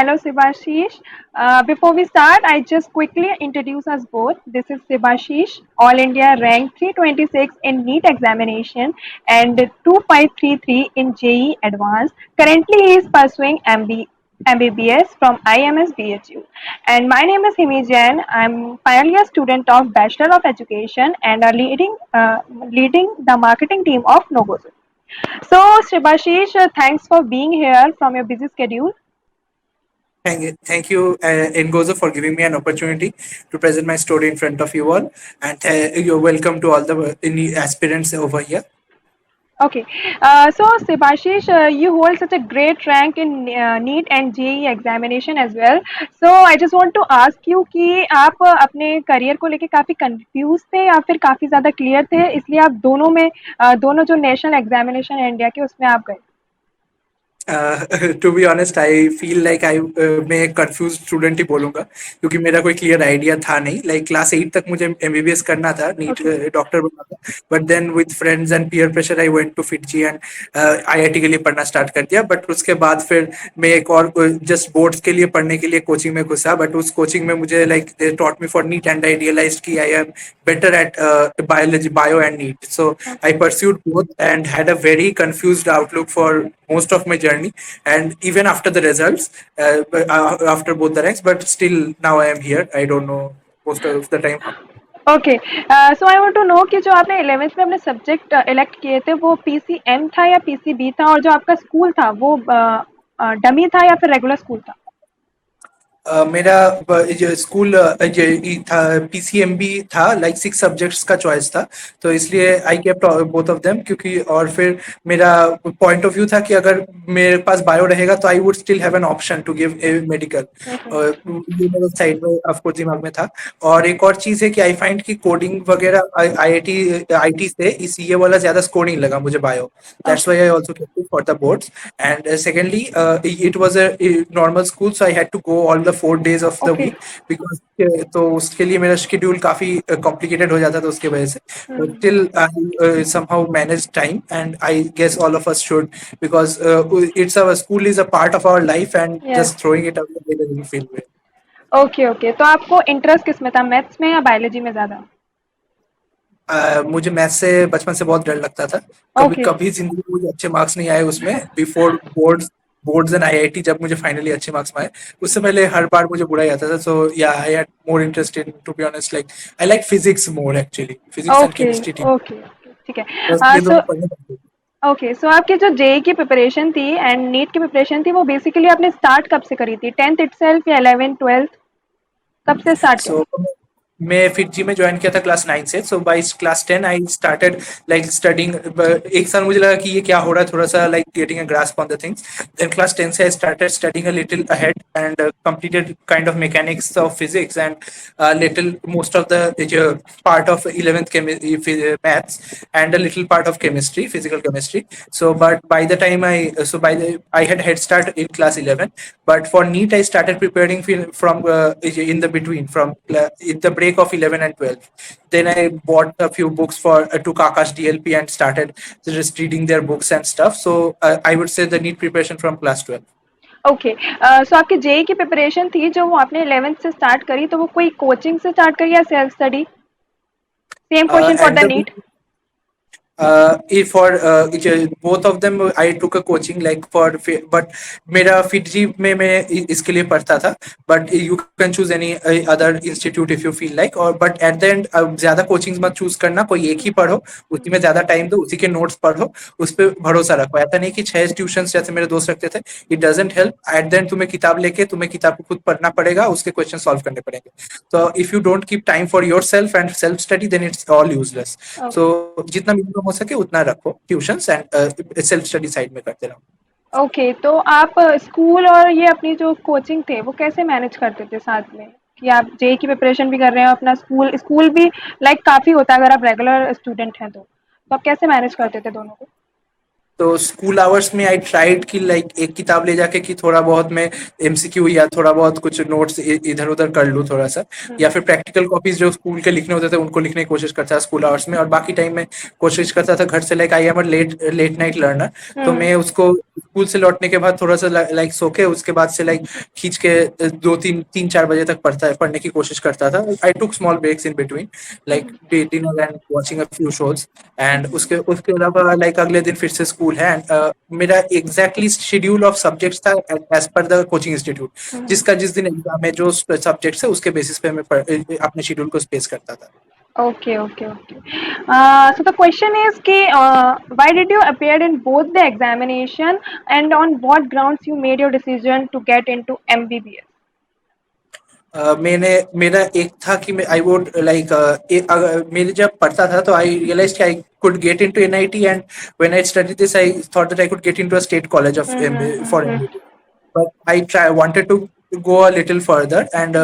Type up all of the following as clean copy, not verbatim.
Hello, Sibashish. Before we start, I just quickly introduce us both. This is Sibashish, All India rank 326 in NEET examination and 2533 in JEE Advanced. Currently, he is pursuing MBBS from IMS BHU. And my name is Himi Jain. I'm finally a student of Bachelor of Education and are leading the marketing team of Nogozo. So, Sibashish, thanks for being here from your busy schedule. Thank you, Ngozo, for giving me an opportunity to present my story in front of you all. And you're welcome to all the any aspirants over here. Okay, so Sebashish, you hold such a great rank in NEET and JEE examination as well. So I just want to ask you कि आप अपने career को लेके काफी confuse थे या फिर काफी ज्यादा क्लियर थे, इसलिए आप दोनों में दोनों जो नेशनल एग्जामिनेशन है इंडिया के उसमें आप गए. To be honest I feel like मैं एक कंफ्यूज स्टूडेंट ही बोलूंगा क्योंकि मेरा कोई क्लियर आइडिया था नहीं लाइक क्लास 8 तक मुझे एमबीबीएस करना था नीट Okay. डॉक्टर बनना था but then with friends and peer pressure I went to FIITJEE and IIT के लिए पढ़ना स्टार्ट कर दिया बट उसके बाद फिर मैं एक और जस्ट बोर्ड्स के लिए पढ़ने के लिए कोचिंग में घुसा बट उस कोचिंग में मुझे like they taught me for NEET and I realise कि I am better at biology, bio, and NEET. So I Okay. pursued both and had a very confused outlook for most of my journey. And even after the results, after both the ranks, but still now I am here. I don't know most of the time. Okay, so I want to know कि जो आपने 11th में अपने subject elect किए थे वो PCM था या पीसीबी था, और जो आपका स्कूल था वो डमी था या फिर रेगुलर स्कूल था. मेरा जो स्कूल था पीसीएमबी था लाइक 6 सब्जेक्ट्स का चॉइस था तो इसलिए I kept both of them क्योंकि और फिर मेरा पॉइंट ऑफ व्यू था कि अगर मेरे पास बायो रहेगा तो I would still have an option to give a medical ये मेरे साइड में ऑफकोर्स दिमाग में था और एक और चीज है कि आई फाइंड कि कोडिंग वगैरह आईटी से इस ये वाला ज्यादा स्कोर नहीं लगा मुझे bio that's okay. Why I also kept it for the boards and secondly it was a normal school so I had to go all the 4 days of the okay. week because तो उसके लिए मेरा schedule काफी complicated हो जाता था उसके वजह से but still I somehow managed time and I guess all of us should because it's our school is a part of our life and yes. just throwing it away doesn't feel well. Okay. Okay, तो आपको interest किस में था, maths में या biology में ज्यादा? मुझे मैथ से बचपन से बहुत डर लगता था कभी ओके. कभी जिंदगी में मुझे अच्छे मार्क्स नहीं आए उसमें बिफोर बोर्ड्स एंड आईआईटी जब मुझे फाइनली अच्छे मार्क्स आए उससे पहले हर बार मुझे बुरा ही आता था सो या I had more interest in to be honest like I like physics more actually physics and okay. Chemistry team okay. ठीक है. बस ये सो दोनों पढ़ने पड़ते थे। ओके, सो आपकी जो जेई की प्रिपरेशन थी एंड नीट की प्रिपरेशन थी वो बेसिकली आपने स्टार्ट कब से करी थी, 10th इटसेल्फ या 11th 12th, कब से स्टार्ट सो करी? मैं फिर जी में ज्वाइन किया था क्लास 9 से so by class 10 I started like studying एक साल मुझे लगा कि ये क्या हो रहा है थोड़ा सा like getting a grasp on the things then class 10 से I started studying a little ahead and completed kind of mechanics of physics and little most of the part of 11th maths and a little part of chemistry physical chemistry so but by the time I had head start in class 11 but for NEET I started preparing from in the between from in the break of 11 and 12 then I bought a few books for to Kakash DLP and started just reading their books and stuff so I would say the NEET preparation from class 12. Okay, सो आपकी JEE की preparation थी जो वो आपने 11th से start करी, तो वो कोई कोचिंग से स्टार्ट करी या self study? Same question for At the the NEET. if for both of them I took a coaching like for but मेरा फिटजी में मैं इसके लिए पढ़ता था but you can choose any other institute if you feel like और but at the end ज्यादा coachings मत चूज करना कोई एक ही पढ़ो उसी में ज्यादा टाइम दो उसी के नोट्स पढ़ो उस पर भरोसा रखो ऐसा नहीं कि 6 ट्यूशन जैसे मेरे दोस्त रखते थे it doesn't help at the end तुम्हें किताब को खुद पढ़ना पड़ेगा उसके क्वेश्चन सॉल्व करने पड़ेंगे तो if you don't keep time for your self and self study then it's all useless so जितना मिनिमम हो सके उतना रखो tuitions and self study side में करते रहो ओके, तो आप स्कूल और ये अपनी जो कोचिंग थे वो कैसे मैनेज करते थे साथ में, कि आप जेई की प्रिपरेशन भी कर रहे हो, अपना स्कूल स्कूल भी लाइक काफ़ी होता है अगर आप रेगुलर स्टूडेंट हैं तो आप कैसे मैनेज करते थे दोनों को? तो स्कूल आवर्स में आई ट्राइड कि लाइक एक किताब ले जाके कि थोड़ा बहुत मैं एमसीक्यू या थोड़ा बहुत कुछ नोट्स इधर उधर कर लूँ थोड़ा सा, या फिर प्रैक्टिकल कॉपीज जो स्कूल के लिखने होते थे उनको लिखने की कोशिश करता था स्कूल आवर्स में, और बाकी टाइम में कोशिश करता था घर से, like I am a late night learner, तो मैं उसको स्कूल से लौटने के बाद थोड़ा सा लाइक सो के उसके बाद से लाइक खींच के दो तीन तीन चार बजे तक पढ़ने की कोशिश करता था। I took small breaks in between, like dinner and watching a few shows, and उसके उसके अलावा लाइक अगले दिन फिर से स्कूल है, एंड मेरा एग्जैक्टली शेड्यूल ऑफ सब्जेक्ट्स था as per the coaching institute, जिसका जिस दिन एग्जाम है जो सब्जेक्ट्स है उसके बेसिस पे मैं अपने शेड्यूल को स्पेस करता था। Okay, okay, okay. So the question is कि why did you appear in both the examination and on what grounds you made your decision to get into MBBS? मैंने मेरा एक था कि मैं आई वुड लाइक मेरे जब पढ़ता था तो आई रियलाइज कि आई could get into NIT, and when I studied this I thought that I could get into a state college of for MBBS, but wanted to go a little further and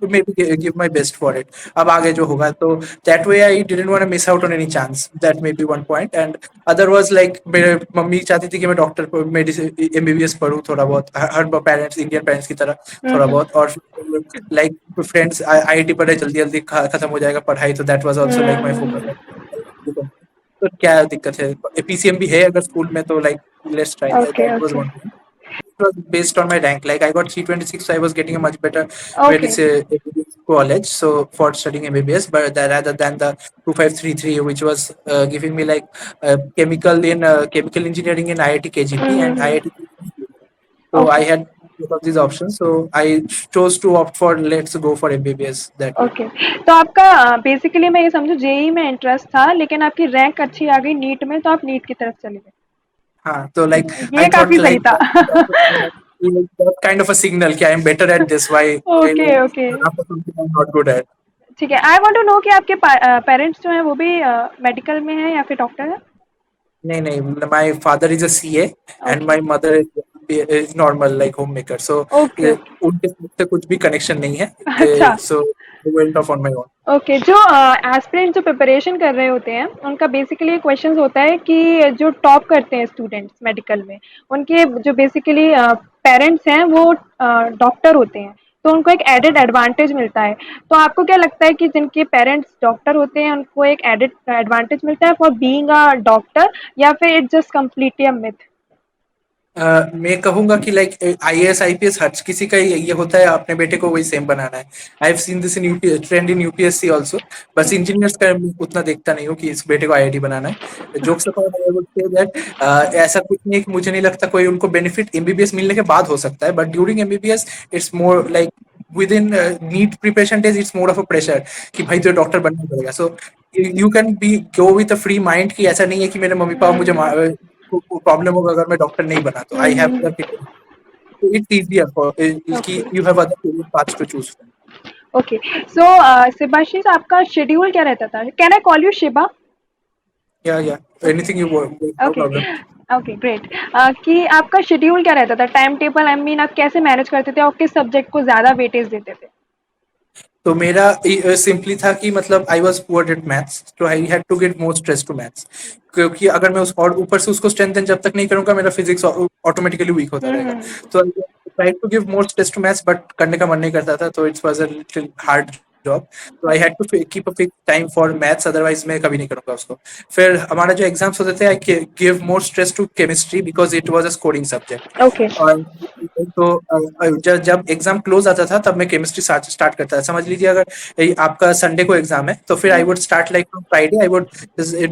maybe give my best for it. अब आगे जो होगा तो that way I didn't want to miss out on any chance. That may be one point, and other was like मेरे mummy चाहती थी कि मैं डॉक्टर मेडिसिन MBBS पढूं थोड़ा बहुत, हर पेरेंट्स इंडियन पेरेंट्स की तरह थोड़ा बहुत, और लाइक फ्रेंड्स IIT पढ़े जल्दी जल्दी खत्म हो जाएगा पढ़ाई, तो that was also like my focus. तो क्या दिक्कत है, पीसीएम भी है अगर स्कूल में, तो like let's try, Okay, that was okay, one thing. It was based on my rank. Like I got 326, so I was getting a much better okay. medicine college. So for studying MBBS, but rather than the 2533, which was giving me like chemical engineering in IIT KGP and Mm-hmm. IIT. So I Okay, had both of these options. So I chose to opt for let's go for MBBS that way. okay. तो आपका basically मैं ये समझू JEE में interest था, लेकिन आपकी rank अच्छी आ गई नीट में, तो आप नीट की तरफ चले गए। हाँ, तो like ये I काफी thought सही like था। that kind of a signal कि I am better at this. Why okay, okay. after something I'm not good at. ठीक है, आई वांट टू नो कि आपके पेरेंट्स जो हैं वो भी मेडिकल में हैं या फिर डॉक्टर हैं? नहीं नहीं, my father is a CA and okay, my mother is normal like homemaker. So okay, okay. उनके से कुछ भी कनेक्शन नहीं है। अच्छा। So I went off on my own. Okay, जो एस्पिरेंट जो प्रिपरेशन कर रहे होते हैं उनका बेसिकली क्वेश्चन होता है कि जो टॉप करते हैं स्टूडेंट्स मेडिकल में, उनके जो बेसिकली पेरेंट्स हैं वो डॉक्टर होते हैं, तो उनको एक एडेड एडवांटेज मिलता है। तो आपको क्या लगता है कि जिनके पेरेंट्स डॉक्टर होते हैं उनको एक एडेड एडवांटेज मिलता है फॉर बीइंग अ डॉक्टर, या फिर it just completely a myth? मैं कहूंगा कि लाइक IAS IPS हर किसी का ये होता है, अपने बेटे को वही सेम बनाना है। I have seen this in trend in UPSC also. बस इंजीनियर्स का मैं उतना देखता नहीं हूँ कि इस बेटे को IIT बनाना है। Jokes apart I would say that ऐसा कुछ नहीं है कि मुझे नहीं लगता कोई उनको बेनिफिट MBBS मिलने के बाद हो सकता है, but during MBBS it's more like with in NEET preparation days it's more of a pressure कि भाई तो डॉक्टर बनना पड़ेगा। So you can be go with a free mind कि ऐसा नहीं है कि मेरे मम्मी पापा मुझे प्रॉब्लम होगा अगर मैं डॉक्टर नहीं बना, तो I have other people, so it's easier for कि okay, you have other career paths to choose from. Okay. So Shibashish, आपका शेड्यूल क्या रहता था? Can I call you Shiba? Yeah, okay, anything you want, no okay, problem. Okay, great. कि आपका schedule क्या रहता था, टाइम टेबल, आई मीन आप कैसे मैनेज करते थे और किस सब्जेक्ट को ज़्यादा वेटेज देते थे? तो मेरा सिंपली था कि मतलब I was poor at maths, तो I had to get more stress to maths, क्योंकि अगर मैं उस और ऊपर से उसको स्ट्रेंथन जब तक नहीं करूंगा मेरा फिजिक्स ऑटोमेटिकली वीक होता हुँ, रहेगा। हुँ। तो try to give more stress to maths, but करने का मन नहीं करता था, तो it's was a little hard job. तो I had to keep a fix time for maths, otherwise मैं कभी नहीं करूंगा उसको। फिर हमारा जो एग्जाम्स होते थे I give more stress to chemistry because it was a scoring subject. Okay. और तो जब एग्जाम क्लोज आता था तब मैं केमिस्ट्री स्टार्ट करता था। समझ लीजिए अगर आपका संडे को एग्जाम है तो फिर I hmm, would start like Friday I would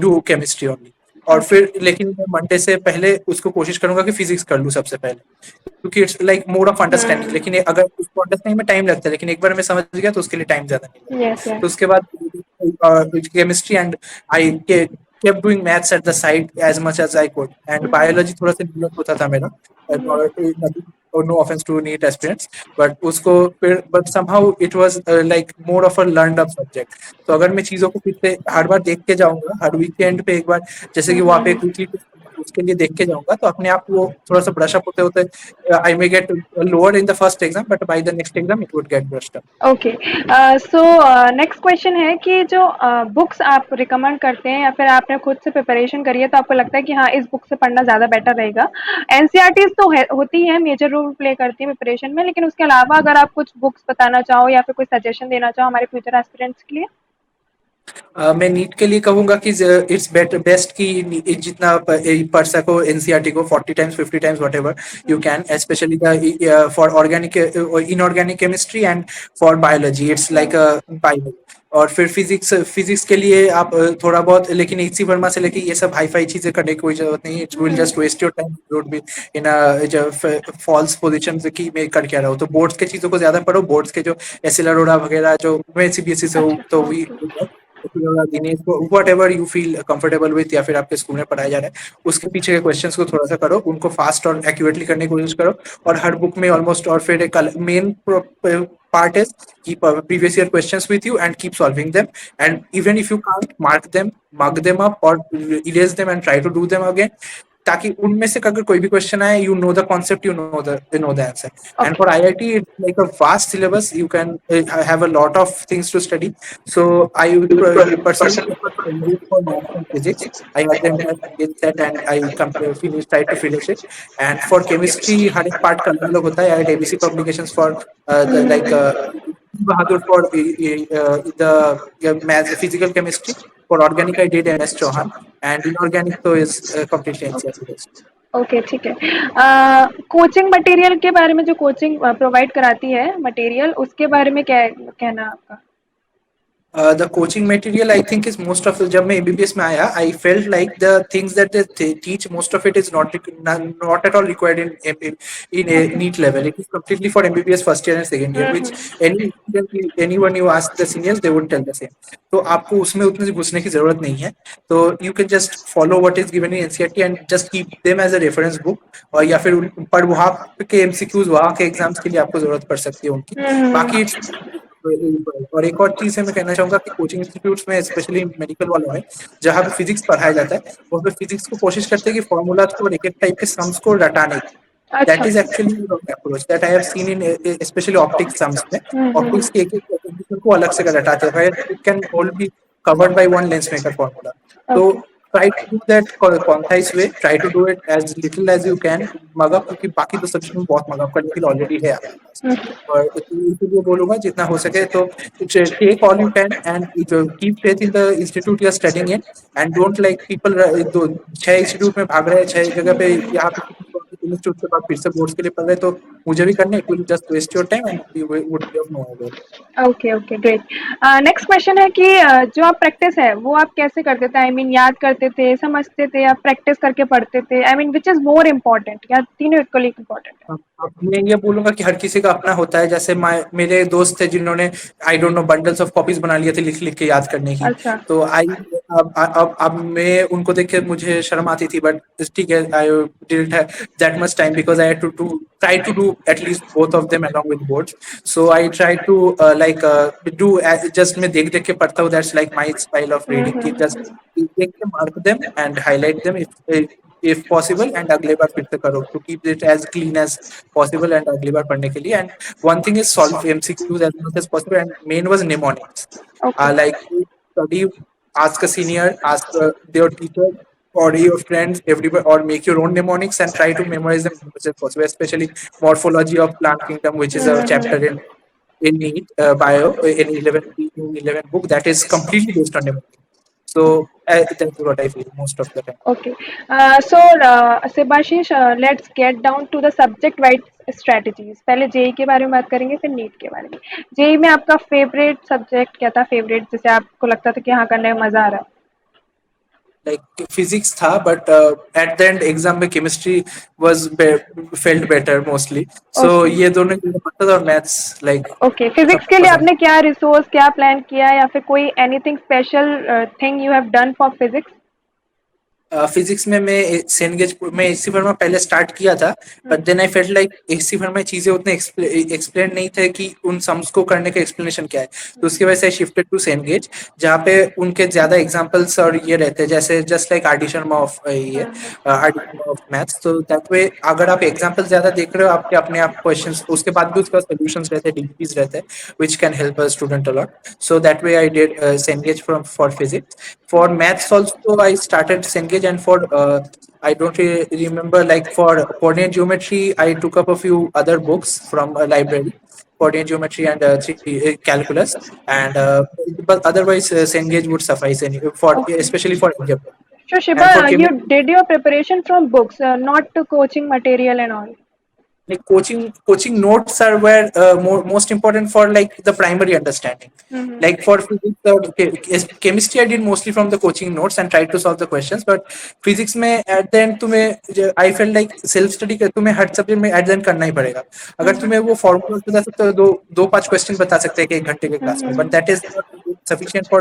do chemistry only, और ओके। फिर लेकिन मैं मंडे से पहले उसको कोशिश करूंगा कि फिजिक्स कर लूँ सबसे पहले, क्योंकि it's like mode of understanding. हुँ, लेकिन अगर उसको अंडरस्टैंडिंग में टाइम लगता है, लेकिन एक बार मैं समझ गया तो उसके लिए टाइम ज्यादा नहीं लगता। Yes, yes. तो उसके बाद chemistry and I kept doing maths at the side as much as I could, and hmm, biology थोड़ा सा difficult होता था मेरा, हुँ, no offense to NEET aspirants, but उसको फिर but somehow it was like more of a learned up subject। तो अगर मैं चीजों को फिर से हर बार देख के जाऊंगा, हर वीकेंड पे एक बार, जैसे हुँ, कि वहाँ पे हुँ, क्विकली उसके लिए देख के जाऊंगा, तो अपने आप वो थोड़ा सा ब्रश अप होते होते I may get lower in the first exam, but by the next exam it would get brushed up. Okay. So next question है कि जो बुक्स आप रिकमेंड करते हैं या फिर आपने खुद से प्रिपरेशन करी है तो आपको लगता है कि हाँ इस बुक से पढ़ना ज़्यादा बेटर रहेगा। एनसीईआरटीज तो होती है, मेजर रोल प्ले करती है प्रिपरेशन में, लेकिन उसके अलावा अगर आप कुछ बुक्स बताना चाहो या फिर कोई सजेशन देना चाहो हमारे फ्यूचर एस्पिरेंट्स के लिए। मैं नीट के लिए कहूंगा कि इट्स बेस्ट कि जितना पढ़ सको एनसीईआरटी को 40 times 50 times what ever you can, specially for organic inorganic chemistry and for biology it's like a Bible. और फिर फिजिक्स के लिए आप थोड़ा बहुत, लेकिन एचसी वर्मा से लेके ये सब हाई फाई चीजें करने की कोई जरूरत नहीं है, it will just waste your time, would be in false position की मैं कर क्या रहा हूँ। तो बोर्ड्स के चीजों को ज्यादा पढ़ो, बोर्ड्स के जो एसएल अरोड़ा वगैरह जो मैं सीबीएसई से हूँ अच्छा, तो वी ओके। दिनेश को whatever you feel comfortable with या फिर आपके स्कूल में पढ़ाया जा रहा है उसके पीछे के क्वेश्चंस को थोड़ा सा करो, उनको फास्ट और एक्यूरेटली करने की कोशिश करो। और हर बुक में ऑलमोस्ट, और फिर एक main part is keep previous year questions with you and keep solving them, and even if you can't mark them, mug them up or erase them and try to do them again, ताकि उनमें से अगर कोई भी question आए you know the concept, you know the answer. And okay. For IIT it's like a vast syllabus, you can have a lot of things to study, so I personally prefer to enroll for maths and physics. I had the entire package set and I finished, tried to finish it. And for chemistry, हर एक part का अलग अलग होता है। I had ABC publications for the like Bahadur for the math, physical chemistry. For organic, I did MS Chauhan, and inorganic so is completely NCERT based. Okay, ठीक है। Coaching material के बारे में, जो कोचिंग प्रोवाइड कराती है material, उसके बारे में क्या कहना है आपका? The coaching material I think is most of, जब मैं एमबीबीएस में आया I felt like the things that they teach, most of it is not at all required in a okay. NEET level. It is completely for MBBS first year and second year, which anyone you ask the seniors they would tell the same. तो आपको उसमें उतने घुसने की जरूरत नहीं है, तो you can just follow what is given in NCERT and just keep them as a reference book, और या फिर पर वहाँ के एमसीक्यूज वहाँ के एग्जाम्स के लिए आपको जरूरत पड़ सकती है उनकी। बाकी इट्स, और एक और चीज है मैं कहना चाहूंगा कि कोचिंग इंस्टीट्यूट्स में स्पेशली मेडिकल वालों में जहाँ पे फिजिक्स पढ़ाया जाता है वहाँ पे फिजिक्स को कोशिश करते हैं कि फॉर्मूलाज को और एक एक टाइप के सम्स को रटाने की। दैट अच्छा। Is actually approach that I have seen in specially optics sums में। ऑप्टिक्स के एक एक कंडीशन को अलग से रटाते हैं, it can all B covered by one lens maker formula. So okay. try to do that concise way. Try to do it as little as you can. Mug up, क्योंकि बाकी तो सब्जेक्ट में बहुत mug up का लेकिन already है आपके पास। और इसीलिए बोलूंगा जितना हो सके तो take all you can and keep faith in the institute you are studying in, and don't like people दो 6 इंस्टीट्यूट में भाग रहे हैं, 6 जगह पे, यहाँ पे इंस्टीट्यूट के बाद फिर से बोर्ड्स के लिए पढ़ रहे हैं, तो मुझे भी करना, it will just waste your time and you would be of no avail. Okay, okay, great. Next question है कि जो आप प्रैक्टिस है वो आप कैसे करते थे? आई मीन याद करते थे, समझते थे, या प्रैक्टिस करके पढ़ते थे? I mean which is more important, या तीनों इक्वली इम्पोर्टेंट है? अब मैं ये बोलूंगा कि हर किसी का अपना होता है। जैसे मेरे दोस्त थे जिन्होंने I don't know bundles of copies बना लिए थे लिख लिख के याद करने की। अच्छा। तो आई अब मैं उनको देख के मुझे शर्म आती थी, बट ठीक है, I didn't have that much time because I had to try to do at least both of them along with boards. So I try to do just मैं देख देख के पढ़ता हूँ, that's like my style of reading कि just देख के mark them and highlight them if possible, and अगले बार फिर से करो to keep it as clean as possible and अगली बार पढ़ने के लिए। And one thing is solve MCQs as much as possible, and main was mnemonics. Okay. Like study, ask a senior, ask their teacher or your friends, everybody, or make your own mnemonics and try to memorize them as much as possible, especially morphology of plant kingdom, which is a chapter in NEET bio in 11 book that is completely based on mnemonics. So that's what I feel most of the time. Okay. So Subhashish, let's get down to the subject wise strategies. पहले जेई के बारे में बात करेंगे, फिर NEET के बारे में। जेई में आपका फेवरेट सब्जेक्ट क्या था? फेवरेट जिसे आपको लगता था कि हाँ करने में मजा आ रहा है? Like physics था, but at the end exam में chemistry was felt better mostly. So okay. ये दोनों मुझे पता था, और maths like ओके, फिजिक्स के सबको लिए पसंद। आपने क्या रिसोर्स, क्या प्लान किया, या फिर कोई anything special thing you have done for physics? Physics में मैं सेंट गेज में एसी फर्मा पहले स्टार्ट किया था, but then I felt like HC Verma में चीजें उतने एक्सप्लेन नहीं थे कि उन सम्स को करने का एक्सप्लेनेशन क्या है, तो उसकी वजह से शिफ्टेड टू सेंट गेज, जहाँ पे उनके ज्यादा एग्जांपल्स और ये रहते हैं, जैसे just like RD Sharma of ये आरडी शर्मा ऑफ मैथ्स, तो दैट वे अगर आप एग्जांपल ज्यादा देख रहे हो, आपके अपने आप क्वेश्चंस उसके बाद भी उसका सॉल्यूशंस रहते हैं, डीपीज रहते हैं, which can help a student a lot. So that way I did Cengage from for physics. For maths also I started Cengage, and for I don't remember, like for coordinate geometry I took up a few other books from a library, coordinate geometry and calculus, and but otherwise Cengage would suffice any for, Okay. especially for algebra. So And for Shiba, you chemistry, did your preparation from books, not to coaching material and all. like coaching notes are where most important for like the primary understanding. Mm-hmm. Like for physics, chemistry I did mostly from the coaching notes and tried to solve the questions, but physics में at the end तुम्हें I felt like self study तुम्हें हर subject में at the end करना ही पड़ेगा. अगर तुम्हें वो formula बता सकते हो, दो पांच क्वेश्चन बता सकते हैं कि 1 घंटे के क्लास में, but that is sufficient for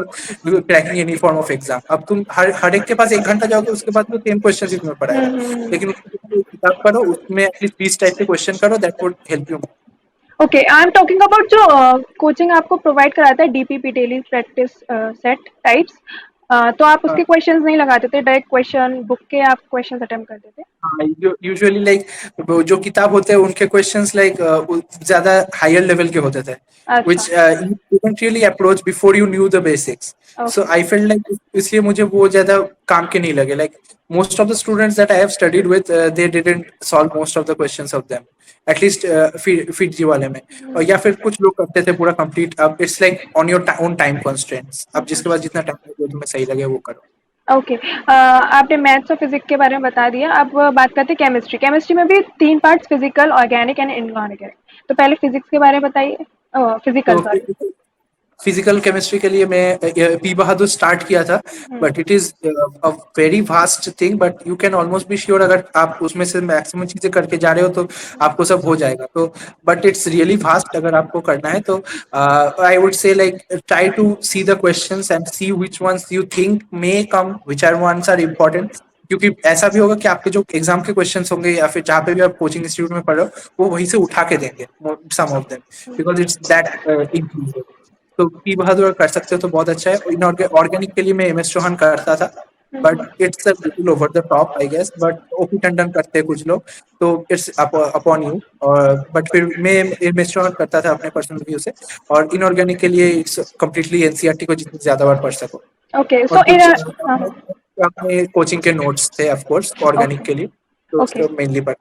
cracking any form of exam. अब तुम हर एक के पास 1 घंटा जाओगे, उसके बाद वो सेम क्वेश्चन ही तुम्हें पढ़ाएगा, लेकिन उसकी किताब पढ़ो, उसमें एटलीस्ट 20 टाइप के क्वेश्चन करो, that would help you. Okay, I am talking about जो कोचिंग आपको प्रोवाइड कराता है DPP daily practice set types, तो आप उसके क्वेश्चंस नहीं लगाते थे, डायरेक्ट क्वेश्चन बुक के आप क्वेश्चंस अटेम्प्ट करते थे? यूजुअली लाइक जो किताब होते हैं उनके क्वेश्चंस लाइक ज्यादा हायर लेवल के होते थे, अच्छा. which you couldn't really approach before you knew the basics. So okay. I felt like इसलिए मुझे वो ज्यादा काम के नहीं लगे. Like most of the students that I have studied with, they didn't solve most of the questions of them. At least FIIT वाले में, और या फिर कुछ लोग करते थे पूरा कंप्लीट. अब it's like on your own time constraints. अब जिसके पास जितना टाइम लगे तुम्हें सही लगे वो करो. ओके, आपने मैथ्स और फिजिक्स के बारे में बता दिया, अब बात करते हैं केमिस्ट्री. केमिस्ट्री में भी 3 parts, physical, organic and inorganic. तो पहले फिजिक्स के बारे में बताइए. फिजिकल, तो सॉरी. फिजिकल केमिस्ट्री के लिए मैं पी बहादुर स्टार्ट किया था, but it is a very vast thing, but you can almost be sure अगर आप उसमें से मैक्सिमम चीजें करके जा रहे हो तो आपको सब हो जाएगा. तो बट इट्स रियली वास्ट अगर आपको करना है तो I would say like try to see the questions and see which ones you think may come, which are ones are important, क्योंकि ऐसा भी होगा कि आपके जो एग्जाम के क्वेश्चंस होंगे या फिर जहाँ पे भी आप कोचिंग इंस्टीट्यूट में पढ़ रहे हो वो वहीं से उठा के देंगे some of them, because it's that inclusive. तो पी बहादुर कर सकते हो तो बहुत अच्छा है. ऑर्गेनिक के लिए मैं एम एस चौहान करता था, but it's a little over the top I guess, but OP Tandon करते हैं कुछ लोग, तो इट्स अपॉन यू. और बट फिर मैं एम एस चौहान करता था अपने पर्सनल व्यू से. और इनऑर्गेनिक के लिए इट्स कम्प्लीटली एनसीईआरटी को जितनी ज्यादा बार पढ़ सको. ओके, और सो इन. कुछ अपने कोचिंग के नोट्स थे ऑफ कोर्स ऑर्गेनिक ओके. के लिए, तो ओके. उसको मेनली पढ़.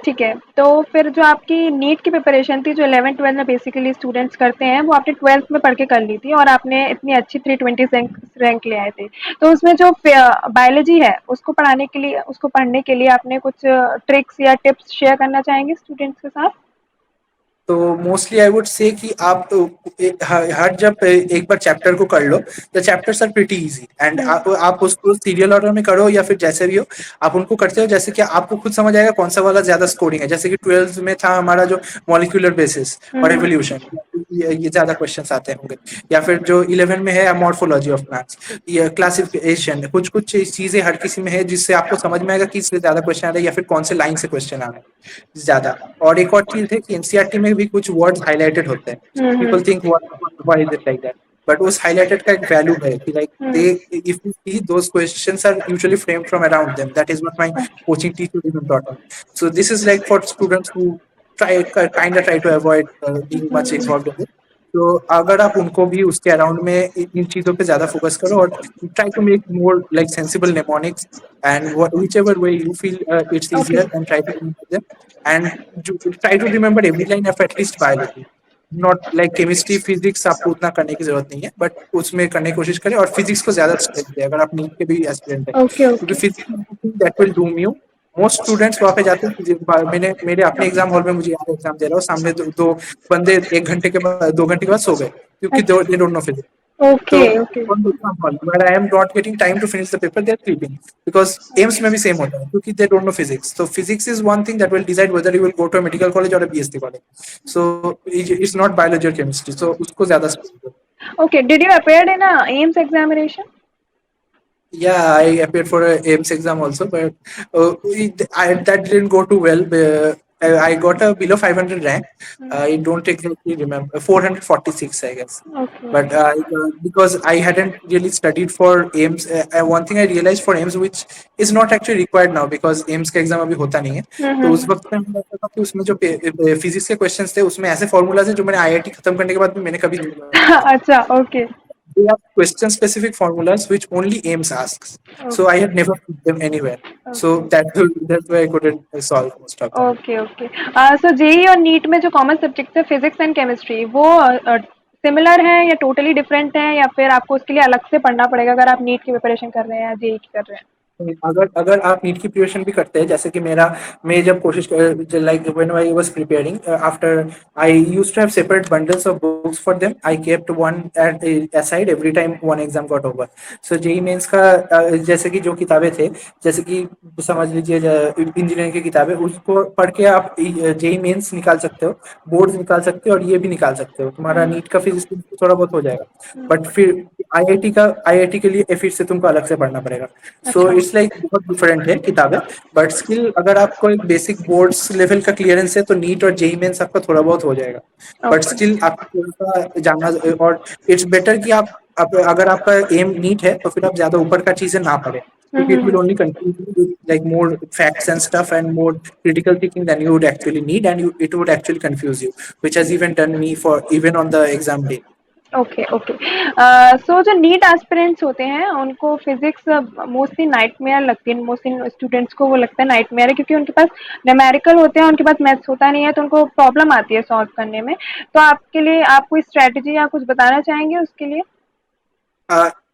ठीक है, तो फिर जो आपकी नीट की प्रिपरेशन थी, जो 11th-12th में बेसिकली स्टूडेंट्स करते हैं, वो आपने 12th में पढ़ के कर ली थी और आपने इतनी अच्छी 320 रैंक ले आए थे. तो उसमें जो बायोलॉजी है उसको पढ़ाने के लिए, उसको पढ़ने के लिए आपने कुछ ट्रिक्स या टिप्स शेयर करना चाहेंगे स्टूडेंट्स के साथ? तो मोस्टली आई वुड से कि आप हर जब एक बार चैप्टर को कर लो, the chapters are pretty easy, and आप उसको सीरियल ऑर्डर में करो या फिर जैसे भी हो आप उनको करते हो, जैसे कि आपको खुद समझ आएगा कौन सा वाला ज्यादा स्कोरिंग है. जैसे कि 12th में था हमारा जो मॉलिक्यूलर बेसिस और एवोल्यूशन, ये ज्यादा क्वेश्चन आते होंगे, या फिर जो 11 में है मॉर्फोलॉजी ऑफ प्लांट्स, ये क्लासिफिकेशन, कुछ कुछ चीजें हर किसी में है जिससे आपको समझ में आएगा कि इससे ज्यादा क्वेश्चन आ रहा है या फिर कौन से लाइन से क्वेश्चन आ रहा है ज्यादा. और एक और चीज है कि एनसीईआरटी में भी कुछ वर्ड्स हाईलाइटेड होते हैं. People think why is it like that, but उस हाईलाइटेड का एक वैल्यू है कि like they if you see those questions are usually framed from around them. That is what my coaching teacher even taught me. So this is like for students who try to avoid being much involved in it. तो अगर आप उनको भी उसके around में इन चीजों पे ज्यादा फोकस करो और try to make more like sensible mnemonics, and whichever way you feel it's okay. easier, and try to remember them, and try to remember every line of at least biology. Not like chemistry physics आपको उतना करने की जरूरत नहीं है, but उसमें करने की कोशिश करें, और फिजिक्स को ज्यादा स्ट्रेस दें अगर आप नीट के भी एस्पिरेंट है, ओके. क्योंकि okay. Physics that will Doom you. Most students वहाँ पे जाते हैं. मैंने मेरे अपने एग्जाम हॉल में मुझे याद एग्जाम दे रहा हूँ, सामने दो बंदे 1 घंटे के बाद 2 घंटे के बाद सो गए क्योंकि they don't know physics. Okay. So okay. on the example, where I am not getting time to finish the paper, they're sleeping. Because AIMS में भी same होता है क्योंकि they don't know physics. So physics is one thing that will decide whether you will go to a medical college or a BSc college. So it's not biology or chemistry. So उसको ज़्यादा. Okay, did you appeared in a AIMS examination? Yeah, I appeared for a AIMS exam also, but that didn't go too well. I got a below 500 rank. I don't exactly remember, 446, I guess. Okay, But okay. because I hadn't really studied for AIMS, one thing I realized for AIMS, which is not actually required now because AIMS का exam अभी होता नहीं है. तो उस वक्त में मुझे लगता था कि उसमें जो फिजिक्स के क्वेश्चंस थे उसमें ऐसे फॉर्मूलाज हैं जो मैंने आईआईटी खत्म करने के बाद भी मैंने कभी नहीं. अच्छा, okay, They are question specific formulas which only AIMS asks. So I okay, had never put them anywhere. So okay, that's why I couldn't solve most of them. Okay, okay. So JEE और नीट में जो common subjects है physics and chemistry, वो similar है या totally different है, या फिर आपको उसके लिए अलग से पढ़ना पड़ेगा अगर आप नीट की प्रिपरेशन कर रहे हैं या जेई की कर रहे हैं? अगर अगर आप नीट की प्रिपरेशन भी करते हैं, जैसे कि मैं जब कोशिश like when I was preparing after, I used to have separate bundles of books for them. I kept one at aside every time one exam got over. So JEE mains का जैसे कि जो किताबें थे, जैसे कि समझ लीजिए इंजीनियरिंग की किताबें, उसको पढ़ के आप जेई मेंस निकाल सकते हो, बोर्ड्स निकाल सकते हो और ये भी निकाल सकते हो. तुम्हारा हम्म, नीट का फिजिक्स थोड़ा बहुत हो जाएगा. हम्म, बट फिर आईआईटी के लिए फिर से तुमको अलग से पढ़ना पड़ेगा. सो अच्छा, इट्स लाइक बहुत डिफरेंट है किताबें. बट स्किल अगर आपको एक बेसिक बोर्ड्स लेवल का क्लियरेंस है तो नीट और जेई मेंस आपका थोड़ा बहुत हो जाएगा. बट ओके, स्टिल आपको थोड़ा सा जानना, और इट्स बेटर कि अगर आपका एम नीट है तो फिर आप ज्यादा ऊपर का चीजें ना पढ़े, क्योंकि it will only confuse you with like more facts and stuff and more critical thinking than you would actually need, and it would actually confuse you, which has even done me for even on the exam day. Okay, okay. So जो NEET aspirants होते हैं उनको physics mostly nightmare लगती है, mostly students को वो लगता है नाइटमेयर है, क्योंकि उनके पास न्यूमेरिकल होते हैं, उनके पास मैथ्स होता नहीं है, तो उनको प्रॉब्लम आती है सॉल्व करने में। तो आपके लिए आप कोई स्ट्रेटजी या कुछ बताना चाहेंगे उसके लिए?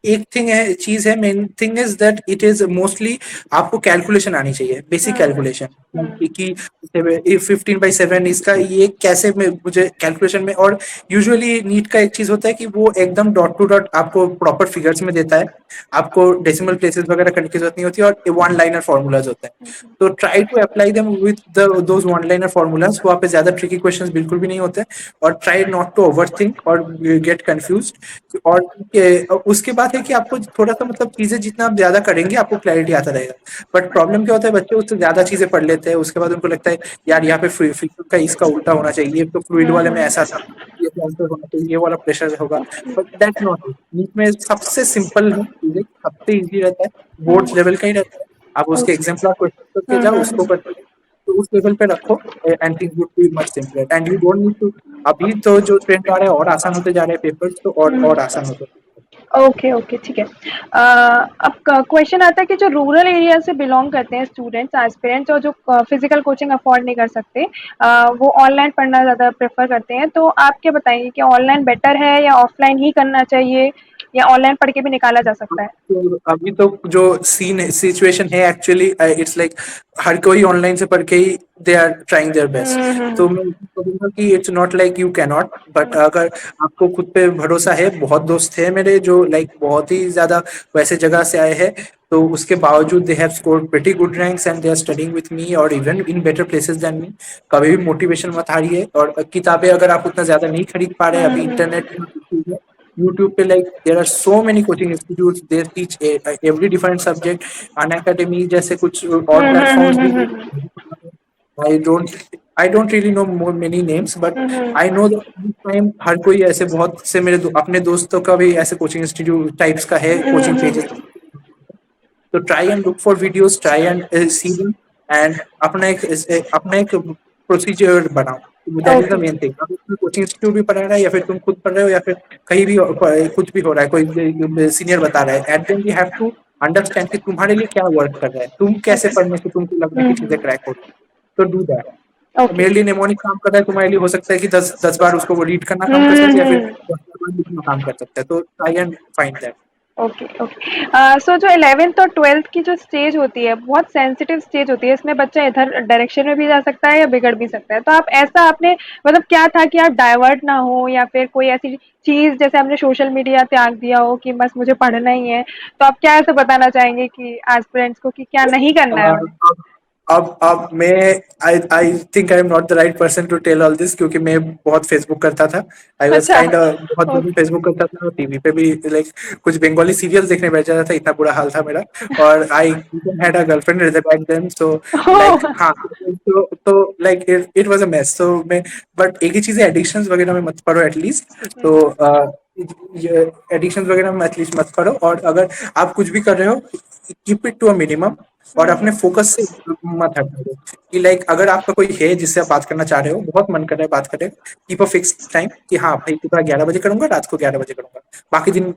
एक थिंग है, चीज है, main thing is that it is mostly आपको कैलकुलेशन आनी चाहिए, बेसिक हम्म, कैलकुलेशन. हम्म, कि 15/7 इसका ये कैसे में मुझे कैलकुलेशन में. और यूजुअली नीट का एक चीज होता है कि वो एकदम डॉट टू डॉट आपको प्रॉपर फिगर्स में देता है. आपको डेसिमल प्लेसेस वगैरह करने की जरूरत नहीं होती, और वन लाइनर फॉर्मूलाज होते हैं. तो try to apply them with those one liner formulas. वहाँ पे ज्यादा ट्रिकी क्वेश्चंस बिल्कुल भी नहीं होते. और try not to over think और गेट कंफ्यूज. और उसके बाद है कि आपको थोड़ा सा मतलब चीजें जितना आप ज्यादा करेंगे आपको क्लैरिटी आता रहेगा. बट प्रॉब्लम क्या होता है, बच्चे उससे ज्यादा चीजें पढ़ लेते हैं, उसके बाद उनको लगता है यार यहाँ पे फ्लूइड का इसका उल्टा होना चाहिए, तो फ्लूइड वाले में ऐसा था, ये ट्रांसफर होना चाहिए, ये वाला प्रेशर होगा. But that not it. NEET में सबसे सिंपल है चीजें, सबसे इजी रहता है, बोर्ड लेवल का ही रहता है. आप उसके एग्जाम्पलर क्वेश्चन करके जाओ, उसको करके, तो उस लेवल पे रखो, and things would be much simpler, and you don't need to. अभी तो जो ट्रेंड आ रहा है और आसान होते जा रहे हैं पेपर्स, तो और आसान होते हैं. ओके, ओके, ठीक है। अब क्वेश्चन आता है कि जो रूरल एरिया से बिलोंग करते हैं स्टूडेंट्स, एस्पिरेंट्स, और जो फिजिकल कोचिंग अफोर्ड नहीं कर सकते, वो ऑनलाइन पढ़ना ज़्यादा प्रेफर करते हैं, तो आप क्या बताएंगे कि ऑनलाइन बेटर है या ऑफलाइन ही करना चाहिए, या ऑनलाइन पढ़ के भी निकाला जा सकता है? तो अभी तो जो सीन सिचुएशन है एक्चुअली, इट्स लाइक हर कोई ऑनलाइन से पढ़ के ही they are trying their best. तो मैं बोलूंगा कि it's not like you can not. But अगर आपको खुद पे भरोसा है, बहुत दोस्त है मेरे जो लाइक बहुत ही ज्यादा वैसे जगह से आए हैं, तो उसके बावजूद they have scored pretty good ranks and they are studying with me और even in better places than me. कभी भी मोटिवेशन मत हारिए. और किताबें अगर आप उतना ज्यादा नहीं खरीद पा रहे, अभी इंटरनेट YouTube पे like there are so many coaching institutes, they teach every different subject. Unacademy जैसे कुछ और platforms भी हैं. I don't I don't really know more many names, but I know that this time हर कोई ऐसे बहुत से अपने दोस्तों का भी ऐसे कोचिंग इंस्टीट्यूट टाइप्स का है, कोचिंग पेजेस. तो try and look for videos, try and see them, and अपना एक प्रोसीजर बनाओ. That is the okay, main thing. अगर कोई कोचिंग इंस्टीट्यूट भी पढ़ा रहा है या फिर तुम खुद पढ़ रहे हो या फिर कहीं भी कुछ भी हो रहा है, कोई सीनियर बता रहा है, at then you have to understand कि तुम्हारे लिए क्या वर्क कर रहा है, तुम कैसे पढ़ने से तुमको लग रहा है कि चीजें क्रैक हो रही है, तो डू दैट. ओके। मेरे लिए नेमोनिक काम कर रहा है, तुम्हारे लिए हो सकता है कि दस दस बार उसको वो रीड करना काम कर सकता है, या फिर 10 बार लिखना काम कर सकता है. तो try and find that. Okay, okay. So जो 11th और 12th की जो स्टेज होती है, बहुत सेंसिटिव स्टेज होती है, इसमें बच्चा इधर डायरेक्शन में भी जा सकता है या बिगड़ भी सकता है, तो आप ऐसा आपने मतलब क्या था कि आप डाइवर्ट ना हो, या फिर कोई ऐसी चीज जैसे आपने सोशल मीडिया त्याग दिया हो कि बस मुझे पढ़ना ही है, तो आप क्या ऐसे बताना चाहेंगे कि एस्पिरेंट्स को कि क्या नहीं करना है उन्हें? अब मैं I think I am not the right person to tell all this, क्योंकि मैं बहुत फेसबुक करता था। आई वॉज अच्छा। काइंड बहुत ज्यादा ओके। फेसबुक करता था, और टीवी पे भी लाइक कुछ बंगाली सीरियल्स देखने बैठ जाता था, इतना बुरा हाल था मेरा। और I had a girlfriend back then, so like हाँ, तो like it was a mess. तो मैं, बट एक ही चीज है, एडिक्शंस वगैरह में मत पड़ो एटलीस्ट। तो ये एडिक्शंस वगैरह में एटलीस्ट मत पड़ो, और अगर आप कुछ भी कर रहे हो, keep it to a minimum, और अपने फोकस से मत हटो। कि लाइक अगर आपका कोई है जिससे आप बात करना चाह रहे हो, बहुत मन कर रहा है बात करें, कीप अ फिक्स टाइम कि हाँ भाई सुबह 11 बजे करूंगा, रात को 11 बजे करूंगा। बाकी दिन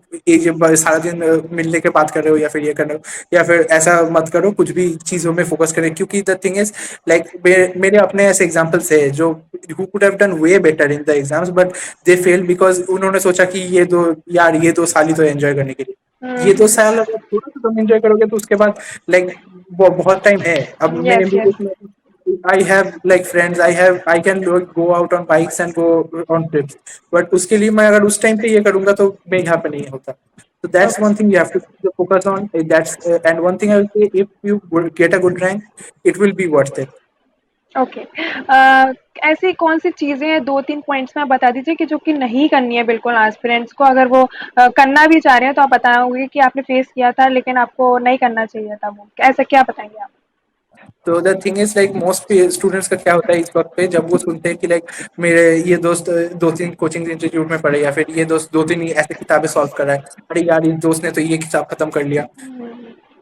सारा दिन मिलने के बात कर रहे हो या फिर ये कर रहे हो, या फिर ऐसा मत करो, कुछ भी चीजों में फोकस करें। क्योंकि द थिंग इज लाइक मेरे अपने ऐसे एग्जाम्पल्स है जो who could have done way better in the exams, but they fail because उन्होंने सोचा कि ये 2 साल ही तो एंजॉय करने के लिए। ये 2 साल अगर थोड़ा सा तुम एंजॉय करोगे तो उसके बाद लाइक बहुत टाइम है। अब मैं yes yes. I have like friends, I can go out on bikes and go on trips, but उसके लिए मैं अगर उस टाइम पे ये करूंगा तो मैं यहाँ पे नहीं होता। So that's okay. one thing you have to focus on. That's and one thing I will say, if you get a good rank, it will be worth it. Okay. ऐसी कौन सी चीजें हैं, दो तीन पॉइंट्स में आप बता दीजिए कि जो कि नहीं करनी है बिल्कुल एस्पिरेंट्स को, अगर वो करना भी चाह रहे हैं तो आप बताओगे कि आपने फेस किया था लेकिन आपको नहीं करना चाहिए था, वो ऐसा क्या बताएंगे आप? तो the thing is like most students का क्या होता है इस वक्त पे, जब वो सुनते हैं कि लाइक मेरे ये दोस्त 2-3 कोचिंग इंस्टीट्यूट में पढ़े, या फिर ये दोस्त 2-3 ऐसे किताबें सॉल्व कर रहा है, अरे यार इस दोस्त ने तो ये किताब खत्म कर लिया।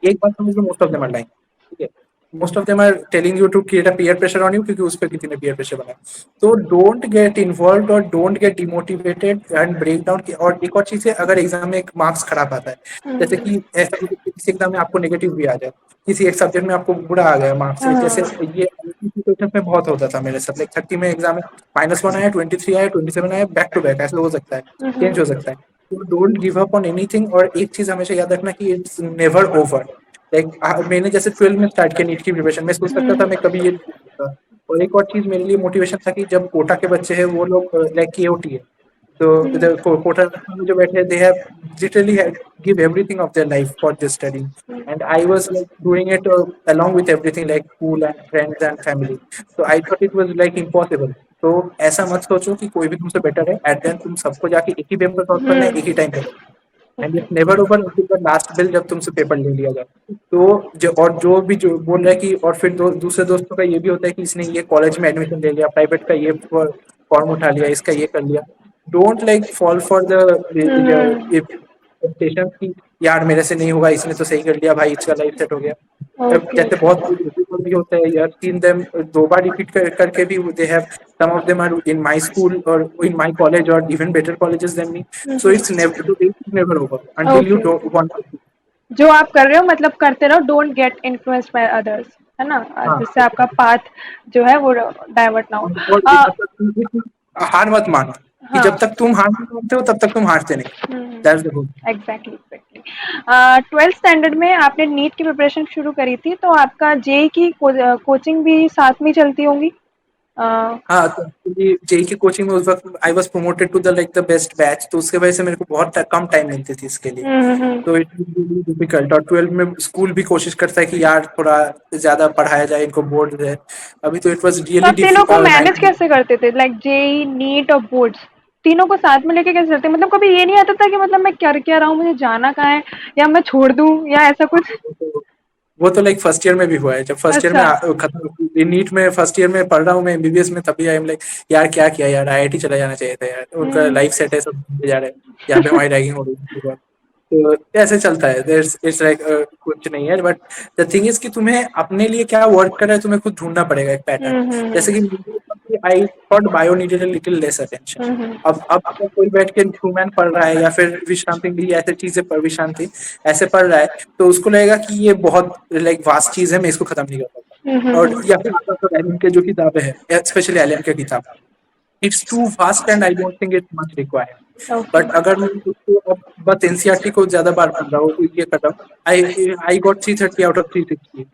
एक बात समझ लो, most of them are lying. ठीक है, most of them are telling you to create a peer pressure on you, क्योंकि उस पर किसी ने पीयर प्रेशर बनाया। तो डोंट गेट इन्वॉल्व और don't get demotivated and break down. और एक और चीज है, अगर एग्जाम में एक मार्क्स खराब आता है, जैसे कि ऐसा हो सकता है किसी एग्जाम में आपको नेगेटिव भी आ जाए, किसी एक सब्जेक्ट में आपको बुरा आ गया मार्क्स, जैसे ये सिचुएशन में बहुत होता था मेरे साथ। लाइक 30 में एग्जाम में -1 आया, 23 आया, 27 आया, बैक टू बैक ऐसा हो सकता है, चेंज हो सकता है। तो don't give up on anything, और एक चीज हमेशा याद रखना कि इट्स नेवर ओवर। लाइक मैंने जैसे 12 में स्टार्ट किया नीट की प्रिपरेशन, मैं सोच सकता था मैं कभी ये नहीं कर सकता। और एक और चीज मेरे लिए मोटिवेशन था कि जब कोटा के बच्चे हैं वो लोग लाइक केओटी है, तो इधर कोटा में जो बैठे, they have literally give everything of their life for this study, and I was like doing it along with everything like school and friends and family, so I thought it was like impossible. तो ऐसा मत सोचो कि कोई भी तुमसे better है, at then तुम सबको जाके एक ही पेपर सॉल्व करना है, एक ही टाइम पे, and it's never over until the last bill जब तुमसे पेपर ले लिया जाए। तो जो भी जो बोल रहा है कि, और फिर दूसरे दोस्तों का ये भी होता है कि इसने ये कॉलेज में एडमिशन ले लिया, प्राइवेट का ये फॉर्म उठा लिया, इसका ये कर लिया। Don't like fall for the temptation की यार मेरे से नहीं होगा, इसने तो सही कर लिया भाई, इसका लाइफ सेट हो गया। अब ओके। जैसे बहुत people भी होता है यार, सीन देम 2 बार रिपीट करके भी they have, some of them are in my school और इन माय कॉलेज और even better colleges then me. So it's never over until you okay. Don't want. जो आप कर रहे हो मतलब करते रहो, don't get influenced by others, है ना? हाँ, जिससे आपका पाथ जो है वो डाइवर्ट ना हो। और एक मतलब हार मत मानो, कि जब हाँ। तक तुम हार नहीं मानते हो तब तक तुम हारते नहीं। That's the good. Exactly exactly. Twelfth standard में आपने नीट की प्रिपरेशन शुरू करी थी, तो आपका जेई की कोचिंग भी साथ में चलती होंगी? अ, हाँ, तो एक्चुअली जेई की कोचिंग में उस वक्त I was promoted to the like the best batch, तो उसके वजह से मेरे को बहुत कम टाइम मिलती थी इसके लिए। हम्म। तो इट वाज डिफिकल्ट, और 12 में स्कूल भी कोशिश करता है कि यार थोड़ा ज्यादा पढ़ाया जाए, इनको बोर्ड है अभी, तो इट वाज तो रियली आप तीनों को मैनेज नाइस। कैसे करते थे, लाइक जेई नीट और बोर्ड्स, तीनों को साथ में लेके कैसे चलते? मतलब कभी ये नहीं आता था कि मतलब मैं कर क्या रहा हूँ, मुझे जाना कहाँ है, या मैं छोड़ दूँ, या ऐसा कुछ? वो तो लाइक फर्स्ट ईयर में भी हुआ है, जब फर्स्ट ईयर में अच्छा। खत्म नीट में फर्स्ट ईयर में पढ़ रहा हूँ मैं एमबीबीएस में, तभी आई एम लाइक यार क्या किया यार, आईआईटी चला जाना चाहिए था यार, उनका हम्म लाइफ सेट है, सब घूमते जा रहे हैं, यहाँ पे हमारी रैगिंग हो रही है। तो ऐसे चलता है, देयर इट्स लाइक कुछ नहीं है, बट द थिंग इज कि तुम्हें अपने लिए क्या वर्क कर रहा है तुम्हें खुद ढूंढना पड़ेगा एक पैटर्न। जैसे कि I thought bio needed a little less attention. Hmm अब अगर कोई बैठ के ह्यूमन पढ़ रहा है, या फिर विश्राम सिंह भी ऐसे चीजें पढ़, विश्राम सिंह ऐसे पढ़ रहा है, तो उसको लगेगा कि ये बहुत लाइक वास्ट चीज है, मैं इसको खत्म नहीं कर पाता। और हम्म। या फिर आपका तो एलियन के जो किताबें हैं, स्पेशली एलियन के किताब, it's too fast and I don't think it much required. Okay. But अगर मैं उसको अब बस एनसीईआरटी को ज्यादा बार पढ़ रहा हूँ, ये कर रहा हूँ, I got 330 out of 360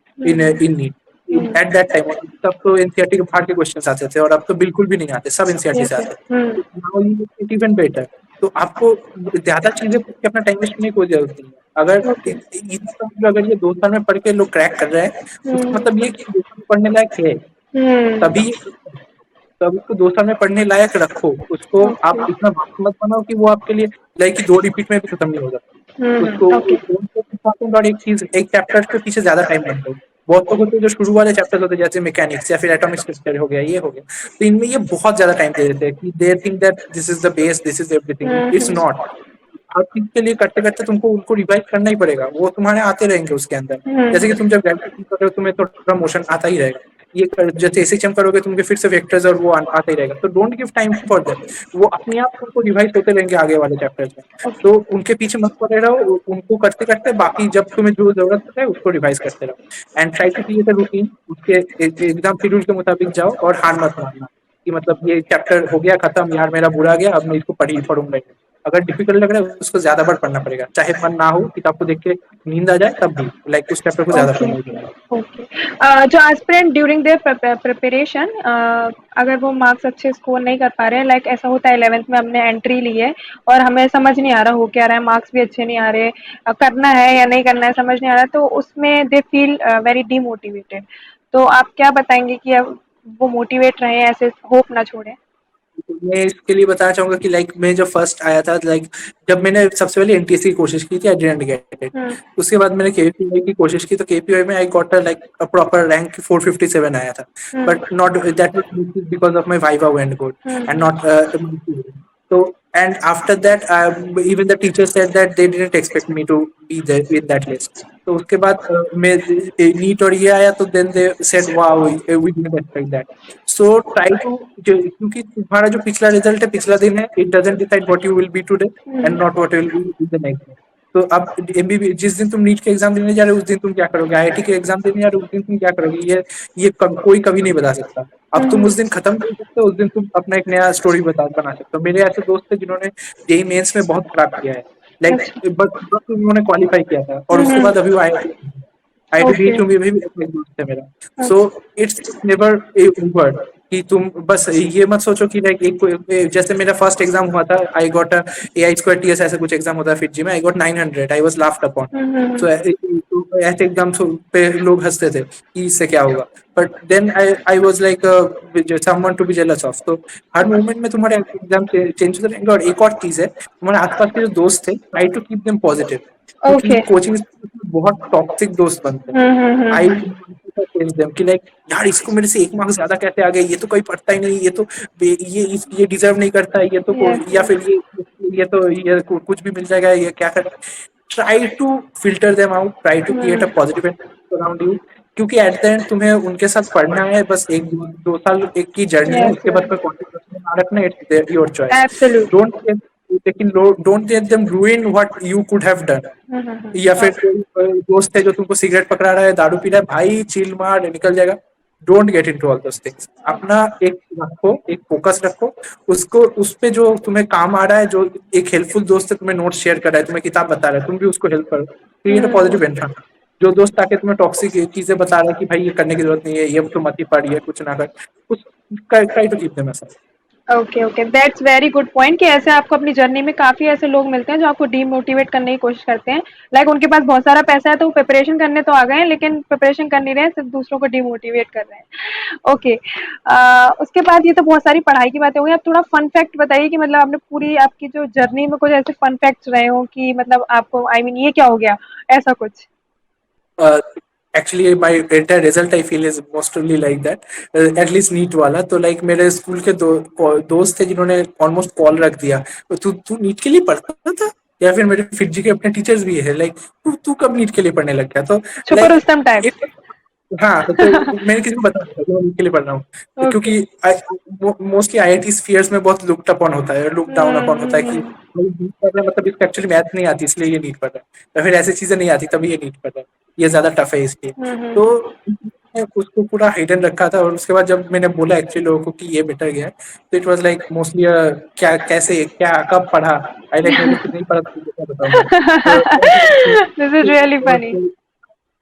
in NEET at that time. तब तो एनसीईआरटी के बाहर के क्वेश्चन आते थे, और अब तो बिल्कुल भी नहीं आते, सब एनसीईआरटी यस से यस। आते हैं। Now you it even better. तो आपको ज़्यादा चीज़ें पढ़ के अपना टाइम वेस्ट करने की कोई ज़रूरत नहीं है। अगर ओके। अगर ये 2 साल में पढ़ के लोग क्रैक कर रहे हैं, उसका हम्म। मतलब ये है कि 2 साल में पढ़ने लायक है, हम्म। तभी तो अब उसको 2 साल में पढ़ने लायक रखो। उसको ओके। आप इतना वक़्त मत बनाओ कि वो आपके लिए लाइक कि 2 रिपीट में भी खत्म नहीं हो सकता। उसको ओके। 2 इम्पोर्टेंट और एक चीज़ एक चैप्टर के पीछे ज़्यादा टाइम मत दो। बहुत लोग होते हैं जो शुरू वाले चैप्टर्स होते हैं जैसे मैकेनिक्स या फिर एटॉमिक स्ट्रक्चर हो गया, ये हो गया। तो इनमें ये बहुत ज़्यादा टाइम दे देते हैं कि they think that this is the base, this is everything. It's hmm. Not. हर चीज़ के लिए करते-करते तुमको उनको रिवाइज़ करना ही पड़ेगा। वो तुम्हारे आते रहेंगे उसके अंदर। जैसे कि हम्म। तुम जब ग्रेजुएशन कर रहे हो तुम्हें थोड़ा मोशन आता ही रहेगा। ये जैसे एसएचएम करोगे तुमके फिर से वेक्टर्स और वो आता ही रहेगा। तो don't give time for that. वो अपने आप तुमको रिवाइज़ होते रहेंगे आगे वाले चैप्टर्स में। ओके। तो उनके पीछे मत पड़े रहो, उनको करते-करते बाकी जब तुम्हें जो ज़रूरत है उसको रिवाइज़ करते रहो। And try to create a routine उसके एग्ज़ाम शेड्यूल के मुताबिक जाओ और हार मत मानना कि मतलब ये चैप्टर हो गया खत्म यार मेरा बुरा गया अब मैं इसको पढ़ ही पढ़ूँगा ही। अगर डिफिकल्ट लग रहा है उसको ज़्यादा बार पढ़ना पड़ेगा। चाहे मन ना हो, किताब को देख के नींद आ जाए तब भी लाइक उस चैप्टर को ज़्यादा ओके। पढ़ने की ज़रूरत ओके। जो एस्पिरेंट ड्यूरिंग देयर प्रिपरेशन, अगर वो मार्क्स अच्छे स्कोर नहीं कर पा रहे हैं, लाइक ऐसा होता है 11th में हमने एंट्री ली है और हमें समझ नहीं आ रहा हो क्या रहा है, मार्क्स भी अच्छे नहीं आ रहे, करना है या नहीं करना है समझ नहीं आ रहा, तो उसमें दे फील वेरी डीमोटिवेटेड। तो आप क्या बताएंगे कि अब वो मोटिवेट रहे, ऐसे होप ना छोड़े? है। तो मैं इसके लिए बताना चाहूँगा कि लाइक मैं जब फर्स्ट आया था लाइक जब मैंने सबसे पहले एनटीएससी की कोशिश की थी आई डिडंट गेट इट। हम्म। उसके बाद मैंने केपीआई की कोशिश की तो केपीआई में I got a like a proper rank 457 आया था। Hmm. But not that was because of my viva went good and hmm. Not so and after that even the teacher said that they didn't expect me to be there in that list. तो उसके बाद मैं NEET और ये आया तो then they said wow we didn't expect that. So try to क्योंकि तुम्हारा जो पिछला रिजल्ट है पिछला दिन है it doesn't decide what you will be today and hmm. Not what you will be the next day. तो अब एमबीबी जिस दिन तुम नीट के एग्जाम देने जा रहे हो उस दिन तुम क्या करोगे, आईआईटी के एग्जाम देने जा रहे हो उस दिन तुम क्या करोगे, कोई कभी नहीं बता सकता। अब तुम उस दिन खत्म कर सकते हो, उस दिन तुम अपना एक नया स्टोरी बना सकते हो। मेरे ऐसे दोस्त थे जिन्होंने जेईई मेंस में बहुत खराब किया है लाइक अच्छा। बस उन्होंने क्वालिफाई किया था और उसके बाद अभी वो आईआईटी आईआईटी ओके। बीएचयू में भी एक दोस्त है मेरा। सो अच्छा। इट्स नेवर ए ओवर कि तुम बस ये मत सोचो कि लाइक जैसे मेरा फर्स्ट एग्जाम हुआ था I got a AI square TS ऐसा कुछ एग्जाम होता है फिर जी में I got 900 I was laughed upon. So ऐसे एग्जाम्स पे लोग हंसते थे कि इससे क्या होगा। But then I was like someone to be jealous of. तो हर मोमेंट में तुम्हारे एग्जाम चेंज होते रहेंगे। और एक और चीज है तुम्हारे आसपास के जो दोस्त थे try to keep them positive क्योंकि ओके। कोचिंग बहुत टॉक्सिक दोस्त बनते हैं। आई चेंज देम कि लाइक यार इसको मेरे से 1 मार्क्स ज्यादा कैसे आ गए, ये तो कोई पढ़ता ही नहीं, ये तो ये डिजर्व नहीं करता, ये तो यस, या यस। फिर ये कुछ भी मिल जाएगा, ये क्या कर try to filter them out, try to create a positive environment around you. क्योंकि एट द एंड तुम्हें उनके साथ पढ़ना है, बस 1-2 साल एक की जर्नी है, यस, उसके बाद यस। कोई कॉन्ट्रीब्यूशन ना रखना, it's your choice. Absolutely. Don't लेकिन don't let them ruin what you could have done. या फिर ओके। कोई दोस्त है जो तुमको सिगरेट पकड़ा रहा है, दारू पी रहा है, भाई चिल मार निकल जाएगा। Don't get into all those things. अपना एक रखो, एक फोकस रखो, उसको उस पे जो तुम्हें काम आ रहा है, जो एक हेल्पफुल दोस्त है तुम्हें नोट्स शेयर कर रहा है, तुम्हें किताब बता रहा है, तुम भी उसको हेल्प करो, क्रिएट अ पॉजिटिव एनवायरनमेंट। जो दोस्त आके तुम्हें टॉक्सिक चीजें बता रहा है कि भाई ये करने की जरूरत नहीं है, ये तो मत ही पढ़, ये कुछ ना कर, कुछ try to keep them aside. Okay. Okay, that's very good point कि ऐसे आपको अपनी जर्नी में काफी ऐसे लोग मिलते हैं जो आपको डीमोटिवेट करने की कोशिश करते हैं। लाइक उनके पास बहुत सारा पैसा है तो वो प्रिपरेशन करने तो आ गए हैं लेकिन प्रिपरेशन कर नहीं रहे हैं, सिर्फ दूसरों को डीमोटिवेट कर रहे हैं। ओके। उसके बाद ये तो बहुत सारी पढ़ाई की बातें हो गई, आप थोड़ा फन फैक्ट बताइए कि मतलब आपने पूरी आपकी जो जर्नी में कुछ ऐसे फन फैक्ट्स रहे हो कि मतलब आपको आई मीन ये क्या हो गया, ऐसा कुछ? Actually my entire result I feel is mostly like that, at least NEET वाला। तो लाइक मेरे स्कूल के दोस्त थे जिन्होंने ऑलमोस्ट कॉल रख दिया, तो तू तू नीट के लिए पढ़ता था? या फिर मेरे फिजी के अपने टीचर्स भी है लाइक तू तू कब नीट के लिए पढ़ने लग गया? तो छुपर लाइक रुस्तम टाइप। हाँ, तो मैंने किसी को बताया था कि मैं उनके लिए पढ़ रहा हूँ ओके। क्योंकि मोस्टली आईआईटी स्फीयर्स में बहुत लुक्ड अपॉन होता है, लुक डाउन अपॉन होता है कि भाई नीट पढ़ रहा है मतलब इसको एक्चुअली मैथ नहीं आती इसलिए ये नीट पढ़ रहा है, या फिर ऐसी चीजें नहीं आती तभी ये नीट पढ़ रहा है, ये ज्यादा टफ है इसलिए। तो मैंने उसको पूरा हिडन रखा था और उसके बाद जब मैंने बोला एक्चुअली लोगों को कि ये बेटर गया है, तो इट वाज लाइक मोस्टली क्या कैसे क्या कब पढ़ा, आई लाइक मैंने कुछ नहीं पढ़ा तो तुझे क्या बताऊं दिस इज रियली फनी। मैं।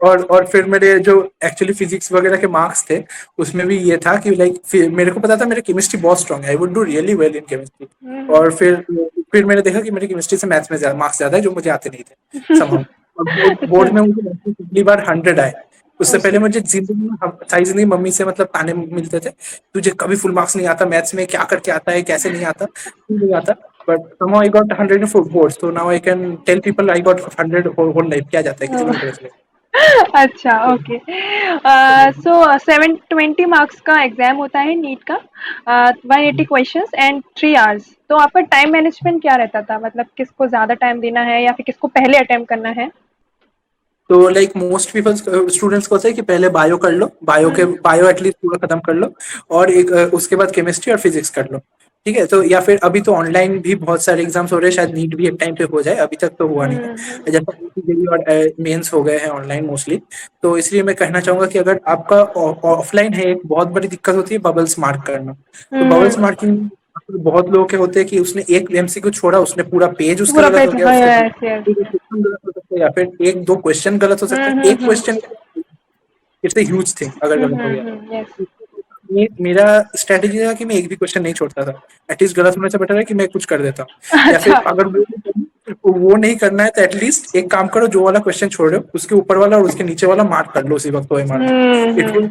और फिर मेरे जो एक्चुअली फिजिक्स वगैरह के मार्क्स थे उसमें भी ये था कि लाइक मेरे को पता था मेरा केमिस्ट्री बहुत स्ट्रांग है, आई would do really well in chemistry. और फिर फिर मैंने देखा कि मेरी केमिस्ट्री से मैथ्स में मार्क्स ज्यादा है जो मुझे आते नहीं थे समहाउ। और बोर्ड अच्छा। में मुझे पहली बार 100 आए। उससे पहले ओके। मुझे जिंदगी में सारी जिंदगी मम्मी से मतलब ताने मिलते थे, तुझे कभी फुल मार्क्स नहीं आता मैथ्स में, क्या करके आता है, कैसे नहीं आता, क्यों नहीं आता। But somehow I got 100 in boards, so now I can tell people I got 100 whole life, क्या जाता है किसी को नहीं पता चलेगा। अच्छा, ओके। सो 720 मार्क्स का एग्जाम होता है नीट का, 180 क्वेश्चंस एंड 3 आवर्स। तो आपका टाइम मैनेजमेंट क्या रहता था, मतलब किसको ज्यादा टाइम देना है या फिर किसको पहले अटेम्प्ट करना है? तो लाइक मोस्ट पीपल स्टूडेंट्स को होता है कि पहले बायो कर लो, बायो एटलीस्ट पूरा खत्म कर लो, और एक उसके बाद केमिस्ट्री और फिजिक्स कर लो। ठीक है, तो या फिर अभी तो ऑनलाइन भी बहुत सारे एग्जाम्स हो रहे हैं, शायद नीट भी एक टाइम पे हो जाए, अभी तक तो हुआ नहीं हम्म। है, जैसा जेईई और मेंस हो गए हैं ऑनलाइन मोस्टली। तो इसलिए मैं कहना चाहूंगा कि अगर आपका ऑफलाइन है, एक बहुत बड़ी दिक्कत होती है बबल्स मार्क करना। तो बबल्स हम्म। मार्किंग बहुत लोगों के होते हैं कि उसने एक एमसीक्यू छोड़ा, उसने पूरा पेज उसका पूरा गलत हो पेज, गया, हाँ, उसके यस यस यस। क्वेश्चन गलत हो सकता है, या फिर एक दो क्वेश्चन गलत हो सकता है, एक hmm. Question it's a huge thing अगर गलत हो गया। यस। मेरा स्ट्रेटेजी था कि मैं एक भी क्वेश्चन नहीं छोड़ता था, एटलीस्ट गलत होने से बेटर है कि मैं कुछ कर देता हूँ। या अच्छा। फिर अगर वो नहीं करना है तो एटलीस्ट एक काम करो, जो वाला क्वेश्चन छोड़ रहे हो उसके ऊपर वाला और उसके नीचे वाला मार्क कर लो उसी वक्त ओएमआर में। It will hmm.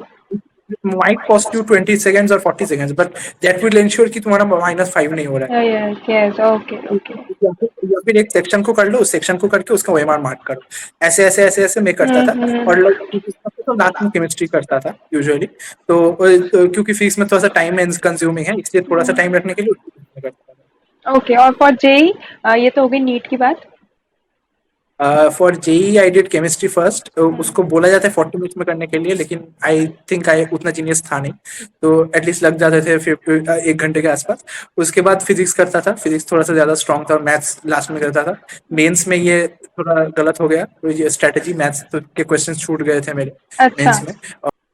Might cost you 20 seconds और 40 seconds, but that will ensure कि तुम्हारा -5 नहीं हो रहा है। Yes yes, okay okay. या फिर एक सेक्शन को कर लो, उस सेक्शन को करके उसका ओएमआर मार्क करो। ऐसे ऐसे ऐसे ऐसे मैं करता था। और हम्म। तो लास्ट में केमिस्ट्री करता था यूजुअली। तो क्योंकि फीस में थोड़ा सा टाइम कंज्यूमिंग है, इसलिए थोड़ा सा टाइम रखने के लिए उसको करता था। ओके, और फॉर जेई, ये तो हो गई नीट की बात। For JEE I did chemistry first. उसको बोला जाता है 40 मिनट्स में करने के लिए, लेकिन आई थिंक आई उतना जीनियस था नहीं, तो एटलीस्ट लग जाते थे 1 घंटे के आसपास। उसके बाद फिजिक्स करता था, फिजिक्स थोड़ा सा ज्यादा स्ट्रॉन्ग था, और मैथ्स लास्ट में करता था। मेंस में ये थोड़ा गलत हो गया, तो ये स्ट्रेटेजी मैथ्स के क्वेश्चन छूट गए थे मेरे अच्छा। मेंस में।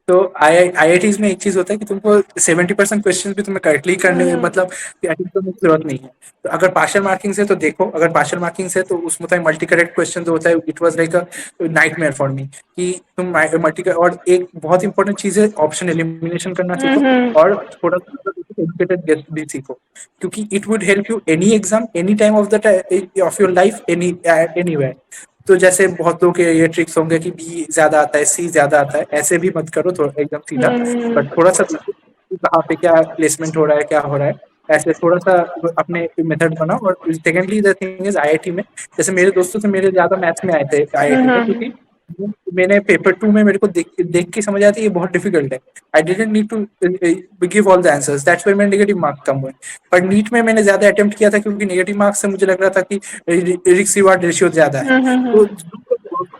तो आईआईटीज में एक चीज होता है कि तुमको 70% क्वेश्चन भी तुम्हें करेक्टली करने, हम्म मतलब अटेम्प्ट करने की जरूरत नहीं है। तो अगर पार्शियल मार्किंग से तो देखो, अगर पार्शियल मार्किंग से तो उसमें तो मल्टी करेक्ट क्वेश्चन जो होता है, it was like a nightmare for me कि तुम मल्टी। और एक बहुत इंपॉर्टेंट चीज है, ऑप्शन एलिमिनेशन करना सीखो, हम्म और थोड़ा सा एजुकेटेड गेस भी सीखो, क्योंकि it would help you any exam any time of your life, any तो जैसे बहुत लोग के ये ट्रिक्स होंगे कि बी ज्यादा आता है, सी ज्यादा आता है, ऐसे भी मत करो थोड़ा एकदम सीधा। हम्म बट थोड़ा सा देखो कि कहाँ पे क्या प्लेसमेंट हो रहा है, क्या हो रहा है, ऐसे थोड़ा सा अपने मेथड बनाओ। और secondly the thing is IIT में, जैसे मेरे दोस्तों से मेरे ज्यादा मैथ्स में आए थे आईआईटी में, हम्म। क्योंकि मैंने पेपर 2 में मेरे को देख देख के समझ आया था ये बहुत डिफिकल्ट है। I didn't need to give all the answers, that's why मेरे नेगेटिव मार्क्स कम हुए। पर नीट में मैंने ज्यादा अटेम्प्ट किया था, क्योंकि नेगेटिव मार्क्स से मुझे लग रहा था कि रिस्क रिवार्ड रेशियो ज्यादा है। तो हम्म।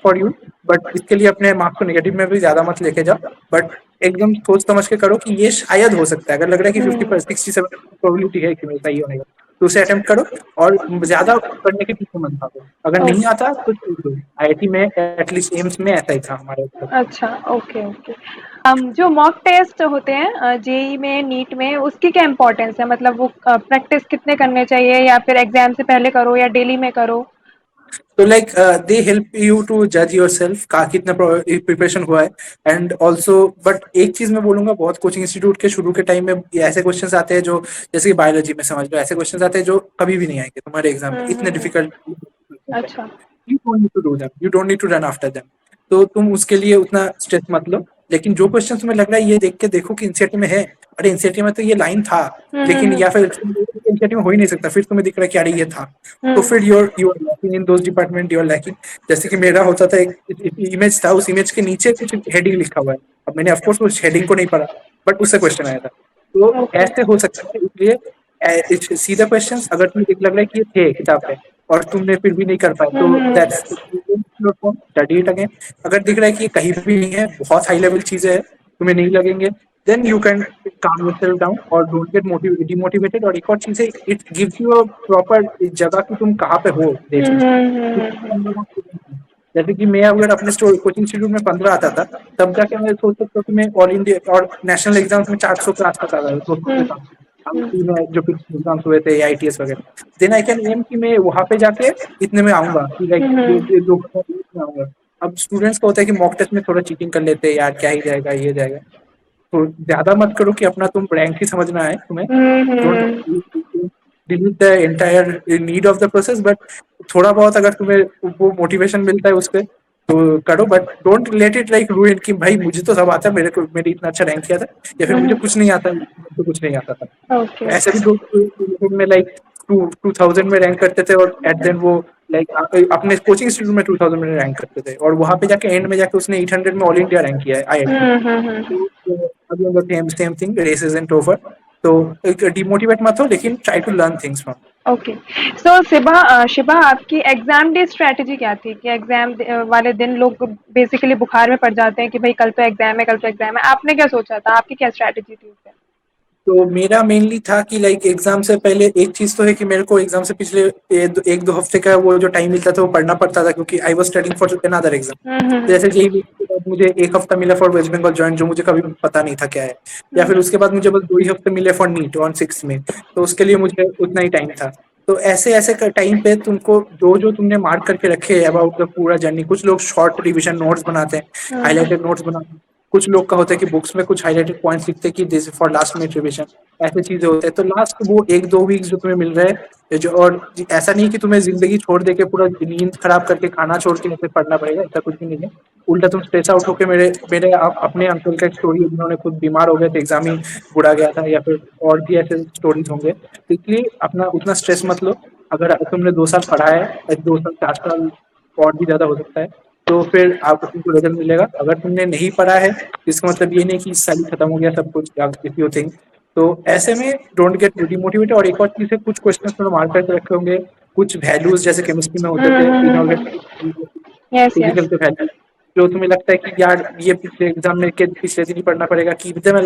फॉर यू, बट इसके लिए अपने मार्क्स को नेगेटिव में भी ज्यादा मत लेके जाओ। बट एकदम सोच समझ के करो कि ये शायद हो सकता है, अगर लग रहा है कि 50-67 प्रोबेबिलिटी है कि मेरा सही होने का, तो उसे अटेम्प्ट करो। और ज्यादा करने के पीछे मत भागो, अगर नहीं ओके। आता तो छोड़ दो। आईआईटी में एटलीस्ट एम्स में ऐसा ही था हमारे ऊपर। अच्छा, ओके ओके। जो मॉक टेस्ट होते हैं जेई में, नीट में, उसकी क्या इम्पोर्टेंस है? मतलब वो प्रैक्टिस कितने करने चाहिए, या फिर एग्जाम से पहले करो या डेली में करो? तो like they help you to जज योर सेल्फ का कितना प्रिपरेशन हुआ है। एंड ऑल्सो, बट एक चीज मैं बोलूंगा, बहुत कोचिंग इंस्टीट्यूट के शुरू के टाइम में ये ऐसे क्वेश्चंस आते हैं जो, जैसे कि बायोलॉजी में समझ लो, ऐसे क्वेश्चंस आते हैं जो कभी भी नहीं आएंगे तुम्हारे एग्जाम में, इतने हम्म। डिफिकल्ट। अच्छा। You don't need to do them, you don't need to run after them. तो तुम उसके लिए उतना स्ट्रेस मत लो। लेकिन जो क्वेश्चन तुम्हें लग रहा है ये देख के देखो कि एनसीईआरटी में है, अरे एनसीईआरटी में तो ये लाइन था, लेकिन या फिर एनसीईआरटी में हो ही नहीं सकता, फिर तुम्हें दिख रहा है कि अरे ये था, तो हम्म फिर you're lacking in those department, you're lacking. जैसे कि मेरा होता था, एक इमेज था, उस इमेज के नीचे कुछ हेडिंग लिखा हुआ है। अब मैंने ऑफकोर्स उस हेडिंग को नहीं पढ़ा, बट उससे क्वेश्चन आया था। तो ओके। ऐसे हो सकता है, इसलिए सीधा क्वेश्चन अगर तुम्हें लग रहा है कि ये थे किताब पे और तुमने फिर भी नहीं कर पाए, तो दैट्स स्टडी इट अगेन। अगर दिख रहा है कि ये कहीं भी नहीं है, बहुत हाई लेवल चीजें हैं, तुम्हें नहीं लगेंगे, then you can calm yourself down और डोंट गेट डिमोटिवेटेड। और एक और चीज है, it gives you a proper जगह कि तुम कहाँ पे हो देश में। जैसे कि मैं अगर अपने कोचिंग इंस्टीट्यूट में 15 आता था, तब जाके मैं सोच सकता हूँ कि मैं ऑल इंडिया और नेशनल एग्जाम्स में 400 के आसपास आ गया, 200 के पास। आईआईटी में जो एग्जाम्स हुए थे, आईटीएस वगैरह, देन आई कैन एम कि मैं वहां पे जाके इतने में आऊंगा, कि लाइक दो में आऊंगा। अब स्टूडेंट्स को होता है कि मॉक टेस्ट में थोड़ा चीटिंग कर लेते हैं, यार क्या ही जाएगा, ये जाएगा। तो ज्यादा मत करो कि अपना तुम रैंक ही समझना है तुम्हें। Don't, delete the entire need of the process, but थोड़ा बहुत अगर तुम्हें वो मोटिवेशन मिलता है उस पे तो करो, but don't let it like रूइन कि भाई मुझे तो सब आता है, मेरे को मेरे इतना अच्छा रैंक किया था, या फिर मुझे कुछ नहीं आता, तो कुछ नहीं आता था। ओके। ऐसे भी लोग में लाइक 2000 में रैंक करते थे और एट देन वो लाइक अपने कोचिंग इंस्टीट्यूट में 2000 में रैंक करते थे, और वहां पे जाके एंड में जाके उसने 800 में ऑल इंडिया रैंक किया है आईआईटी। हम्म। तो same same thing, race isn't over. तो डिमोटिवेट मत हो, लेकिन try to learn things from. Okay. So Shiba, आपकी एग्जाम डे स्ट्रेटेजी क्या थी? कि एग्जाम वाले दिन लोग बेसिकली बुखार में पड़ जाते हैं कि भाई कल तो एग्जाम है, कल तो एग्जाम है। आपने क्या सोचा था? आपकी क्या स्ट्रेटेजी थी उस दिन? तो मेरा मेनली था कि लाइक एग्जाम से पहले एक चीज तो है कि मेरे को एग्जाम से पिछले एक दो हफ्ते का वो जो टाइम मिलता था वो पढ़ना पड़ता था, क्योंकि I was studying for another exam. तो हम्म। जैसे जेईई के बाद मुझे एक हफ्ता मिला फॉर वेस्ट बंगाल ज्वाइन, जो मुझे कभी पता नहीं था क्या है। या फिर उसके बाद मुझे बस 2 ही हफ्ते मिले फॉर नीट ऑन 6 में, तो उसके लिए मुझे उतना ही टाइम था। तो ऐसे ऐसे टाइम पे तुमको जो जो तुमने मार्क करके रखे है अबाउट द पूरा जर्नी, कुछ लोग शॉर्ट रिविजन नोट्स बनाते हैं, हाईलाइटेड नोट्स बनाते हैं। कुछ लोग का होता है कि बुक्स में कुछ हाईलाइटेड पॉइंट्स लिखते हैं कि this for last minute revision. ऐसे चीजें होते हैं। तो लास्ट वो 1-2 वीक जो तुम्हें मिल रहा है जो, और ऐसा नहीं कि तुम्हें जिंदगी छोड़ दे के पूरा नींद खराब करके खाना छोड़ के ऐसे पढ़ना पड़ेगा, ऐसा कुछ भी नहीं है। उल्टा तुम स्ट्रेस आउट होकर, मेरे मेरे अपने अंकल का एक स्टोरी है जिन्होंने खुद बीमार हो गए थे, एग्जाम ही बुरा गया था, या फिर और भी ऐसे स्टोरीज होंगे। तो इसलिए अपना उतना स्ट्रेस मत लो। अगर तुमने 2 साल पढ़ा है, 2 साल 4 साल और भी ज्यादा हो सकता है, तो फिर आपको तुमको रिजल्ट मिलेगा। अगर तुमने नहीं पढ़ा है, इसका मतलब ये नहीं कि इस साल ही खत्म हो गया सब कुछ, इफ यू थिंक। तो ऐसे में डोंट गेट डिमोटिवेटेड। और एक और चीज है, कुछ क्वेश्चन थोड़ा मार्क करके रखे होंगे, कुछ वैल्यूज जैसे केमिस्ट्री में होते थे इनऑर्गेनिक, यस फिजिकल यस। के वैल्यूज, जो तुम्हें लगता है कि यार ये पिछले एग्जाम में के पिछले दिन ही पढ़ना पड़ेगा, कि एकदम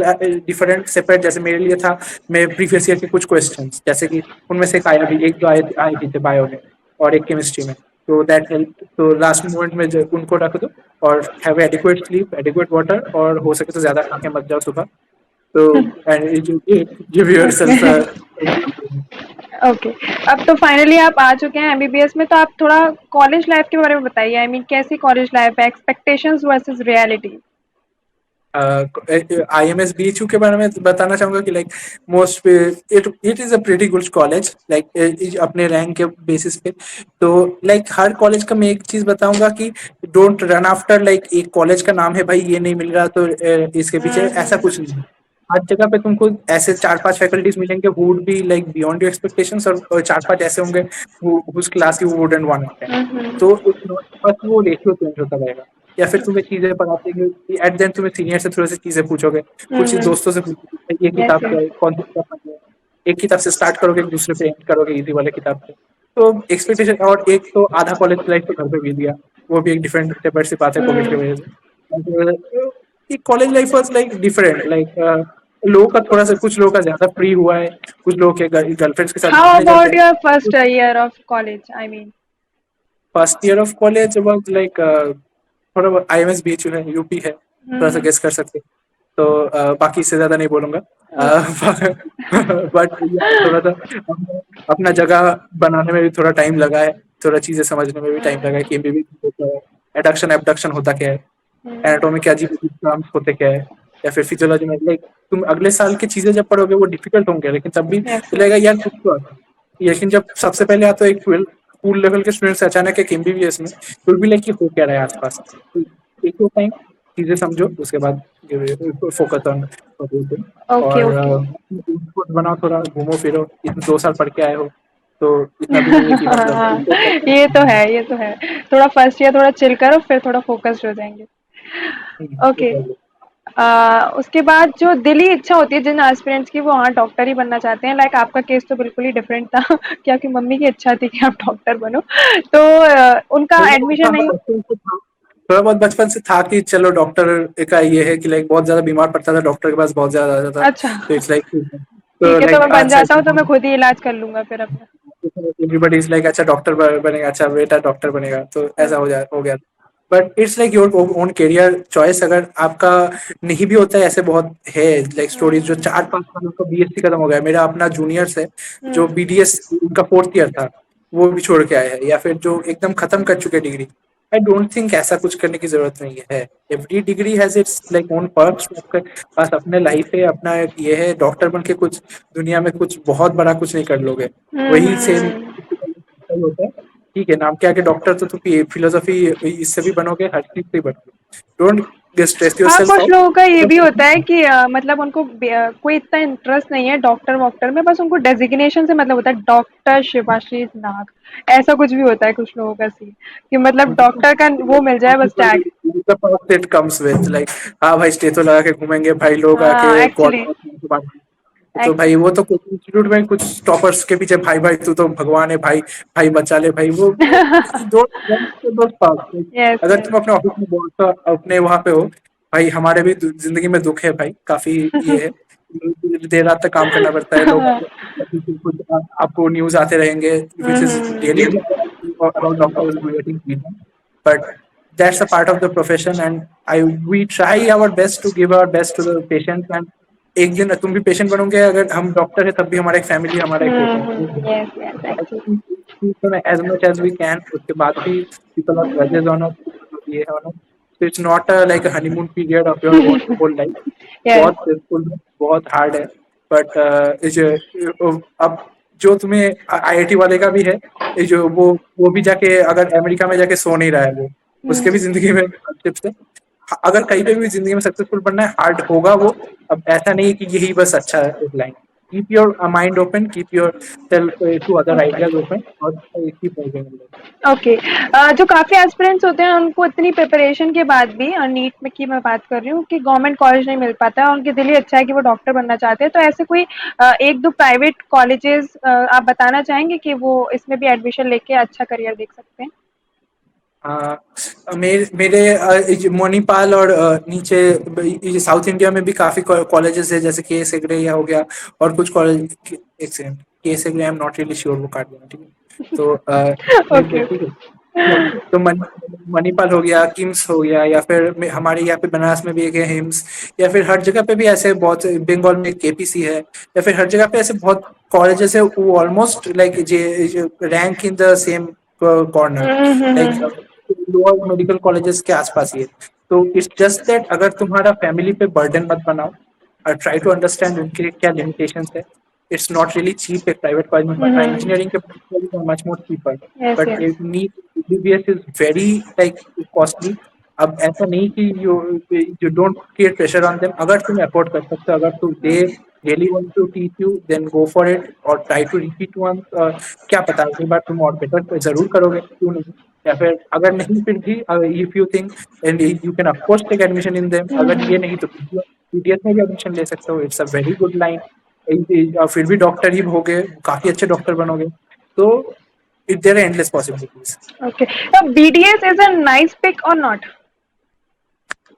डिफरेंट सेपरेट। जैसे मेरे लिए था, मैं प्रीवियस ईयर के कुछ क्वेश्चंस, जैसे कि उनमें से एक आया भी, एक दो आए भी थे बायो में और एक केमिस्ट्री में। तो दैट हेल्प। तो लास्ट मोमेंट में उनको रख दो, और have adequate sleep, adequate water, और हो सके तो ज्यादा खा के मत जाओ सुबह। तो and give yourself okay. Okay. अब तो फाइनली आप आ चुके हैं एमबीबीएस में, तो आप थोड़ा कॉलेज लाइफ के बारे में बताइए। आई मीन कैसी कॉलेज लाइफ है? Expectations versus reality. IMS BHU के बारे में बताना चाहूंगा कि like most it is a pretty good college, like अपने रैंक के बेसिस पे। तो लाइक हर कॉलेज का मैं एक चीज बताऊंगा कि डोंट रन आफ्टर लाइक एक कॉलेज का नाम है भाई ये नहीं मिल रहा तो इसके पीछे, ऐसा कुछ नहीं है। हर जगह पे तुमको ऐसे 4-5 फैकल्टीज मिलेंगे who would be like beyond your expectations, और 4-5 ऐसे होंगे whose class you wouldn't want to attend। तो बस वो रेशियो चेंज होता रहेगा। या फिर तुम्हें चीजें पढ़ाते हैं, एट देन तुम्हें सीनियर से थोड़ी सी चीजें पूछोगे, कुछ दोस्तों से पूछोगे ये यस किताब क्या यस। है, कौन सी किताब पढ़नी है। एक किताब से स्टार्ट करोगे, एक दूसरे पे एंड करोगे इजी वाले किताब से। तो एक्सपेक्टेशन, और एक तो आधा कॉलेज लाइफ तो घर पे बीत दिया, वो भी एक डिफरेंट सेपरेट सी बात है कोविड की वजह से। College life was like different, like लोगों का थोड़ा सा, कुछ लोगों का ज्यादा फ्री हुआ है, कुछ लोग के गर्लफ्रेंड्स के साथ हाउ घूमने जाते अबाउट हैं। Your first year of college? I mean. First year of college was like थोड़ा IMS बीच है, यूपी है, थोड़ा सा गेस कर सकते हैं। तो बाकी इससे ज्यादा नहीं बोलूंगा। बट थोड़ा सा अपना जगह बनाने में भी थोड़ा टाइम लगा है, थोड़ा चीजें समझने में भी टाइम लगा है कि एमबीबीएस होता है, एडक्शन एबडक्शन होता क्या है, एनाटॉमी के अजीब अजीब टर्म्स होते क्या है, या फिर फिजियोलॉजी में लाइक तुम अगले साल की चीजें जब पढ़ोगे वो डिफिकल्ट होंगे, लेकिन तब भी यस तो लगेगा यार कुछ तो आता है। लेकिन जब सबसे पहले आता है एक 12 स्कूल लेवल के स्टूडेंट से अचानक एक एमबीबीएस में, तो भी लाइक कि हो क्या रहा है आसपास। तो एक दो टाइम चीजें समझो, उसके बाद फोकस ऑन। ओके और ओके। खुद बनाओ, थोड़ा घूमो फिरो, इतने 2 साल पढ़ के आए हो, तो इतना भी नहीं है कि मतलब हाँ, ये तो है, ये तो है। थोड़ा फर्स्ट ईयर थोड़ा चिल करो, फिर थोड़ा फोकस्ड हो जाएंगे। ओके। उसके बाद जो दिली इच्छा होती है जिन एस्पिरेंट्स की, वो हाँ डॉक्टर ही बनना चाहते हैं। लाइक आपका केस तो बिल्कुल ही डिफरेंट था कि आपकी मम्मी की इच्छा थी कि आप डॉक्टर बनो। तो उनका एडमिशन नहीं। थोड़ा बहुत बचपन से था कि चलो डॉक्टर का ये है कि लाइक बहुत ज्यादा बीमार पड़ता था, डॉक्टर के पास बहुत ज्यादा आ जाता था। अच्छा। तो इट्स लाइक, तो ठीक है, तो लाइक मैं बन अच्छा जाता हूँ तो मैं खुद ही इलाज कर लूंगा फिर अपना। एवरीबडी इज लाइक अच्छा डॉक्टर बनेगा, अच्छा बेटा डॉक्टर बनेगा, तो ऐसा हो गया। But it's like your own career choice. अगर आपका नहीं भी होता है, ऐसे बहुत है लाइक स्टोरीज जो 4-5 साल का बीएससी खत्म हो गया। मेरा अपना जूनियर्स है हम्म। जो BDS उनका 4th ईयर था, वो भी छोड़ के आए हैं, या फिर जो एकदम खत्म कर चुके डिग्री, आई डोंट थिंक ऐसा कुछ करने की जरूरत नहीं है। Every degree has its like own perks. आपके पास अपने लाइफ है, अपना एक ये है, डॉक्टर बन के कुछ दुनिया में कुछ बहुत बड़ा कुछ नहीं कर लोगे। वही सेम हम्म। होता है। ठीक है, नाम के आगे डॉक्टर, तो तुम फिलोसफी इससे भी बनोगे, हर चीज से बनोगे। डोंट स्ट्रेस योर हाँ, सेल्फ कुछ लोगों का ये भी होता है आउट। कि मतलब उनको कोई इतना इंटरेस्ट नहीं है डॉक्टर वॉक्टर में, बस उनको डेजिग्नेशन से मतलब होता है डॉक्टर शिवाशीष नाग। ऐसा कुछ भी होता है कुछ लोगों का सीन कि मतलब डॉक्टर का वो मिल जाए बस tag. It comes with like, हाँ भाई स्टेथो लगा के घूमेंगे भाई लोग आके हाँ गॉड एक्चुअली। तो भाई वो तो कोचिंग इंस्टीट्यूट में कुछ टॉपर्स के पीछे भाई भाई तू तो भगवान है भाई, भाई बचा ले भाई, वो दोस्त पास। यस अगर यस। तुम अपने ऑफिस में बोलते हो, अपने वहां पे हो, भाई हमारे भी जिंदगी में दुख है भाई, काफी ये है, देर रात तक काम करना पड़ता है, लोग कुछ आपको न्यूज आते रहेंगे which is really about doctor, but that's a part of the profession, and I we try our best to give our best to the patients, and एक दिन तुम भी पेशेंट बनोगे, अगर हम डॉक्टर है तब भी हमारा एक फैमिली, हमारा एक होता यस यस एक्चुअली। है as much as we can. उसके बाद भी पीपल आर जजेस ऑन ये है ना, so it's not a like a honeymoon period of your whole life। Yes. बहुत स्ट्रेसफुल है, बहुत हार्ड है, बट अब जो तुम्हें आईआईटी वाले का भी है, ये जो वो भी जाके अगर अमेरिका में जाके सो नहीं रहा है वो, उसके भी जिंदगी में टिप्स है। अगर कहीं पे भी जिंदगी में सक्सेसफुल बनना है, हार्ड होगा वो। अब ऐसा नहीं है कि यही बस अच्छा है line. Keep your mind open, keep your self to other okay ideas open, और कीप मूविंग। ओके। जो काफ़ी एस्पिरेंट्स होते हैं उनको इतनी प्रिपरेशन के बाद भी, नीट में की मैं बात कर रही हूँ, कि गवर्नमेंट कॉलेज नहीं मिल पाता है, उनके दिल ही अच्छा है कि वो डॉक्टर बनना चाहते हैं, तो ऐसे कोई एक दो प्राइवेट कॉलेजेस आप बताना चाहेंगे कि वो इसमें भी एडमिशन लेके अच्छा करियर देख सकते हैं? मेरे मणिपाल और नीचे ये साउथ इंडिया में भी काफी कॉलेजेस है, जैसे के एस हेगड़े या हो गया, और कुछ कॉलेज। एक सेकंड, के S Hegde I am not really sure, वो काट देना ठीक है। तो ओके ठीक है। तो मणिपाल हो गया, किम्स हो गया, या फिर हमारे यहाँ पे बनारस में भी एक है हिम्स, या फिर हर जगह पे भी ऐसे बहुत, बंगाल में केपीसी है, या फिर हर जगह पे ऐसे बहुत कॉलेजेस है, वो almost like rank in the same corner, like lower medical colleges के आसपास ही है। तो इट्स जस्ट दैट अगर तुम्हारा फैमिली पे बर्डन मत बनाओ, और ट्राई टू अंडरस्टैंड उनके क्या लिमिटेशंस है। इट्स नॉट रियली चीप एक प्राइवेट कॉलेज में पढ़ना, इंजीनियरिंग के much more cheaper, yes but yes. NEET MBBS is very like costly. अब ऐसा नहीं कि you don't create pressure on them, अगर तुम अफोर्ड कर सकते हो, अगर तुम they really want to teach you, then go for it, और ट्राई टू रिपीट वन। क्या पता अगली बार तुम और बेटर जरूर करोगे, क्यों नहीं। या फिर अगर नहीं फिर भी, if you think, and you can of course take admission in them, अगर ये नहीं तो पीटीएस में भी एडमिशन ले सकते हो, it's a very good line. फिर भी डॉक्टर ही होगे, काफी अच्छे डॉक्टर बनोगे, तो there are endless possibilities. Okay, तो BDS is a nice pick और नॉट?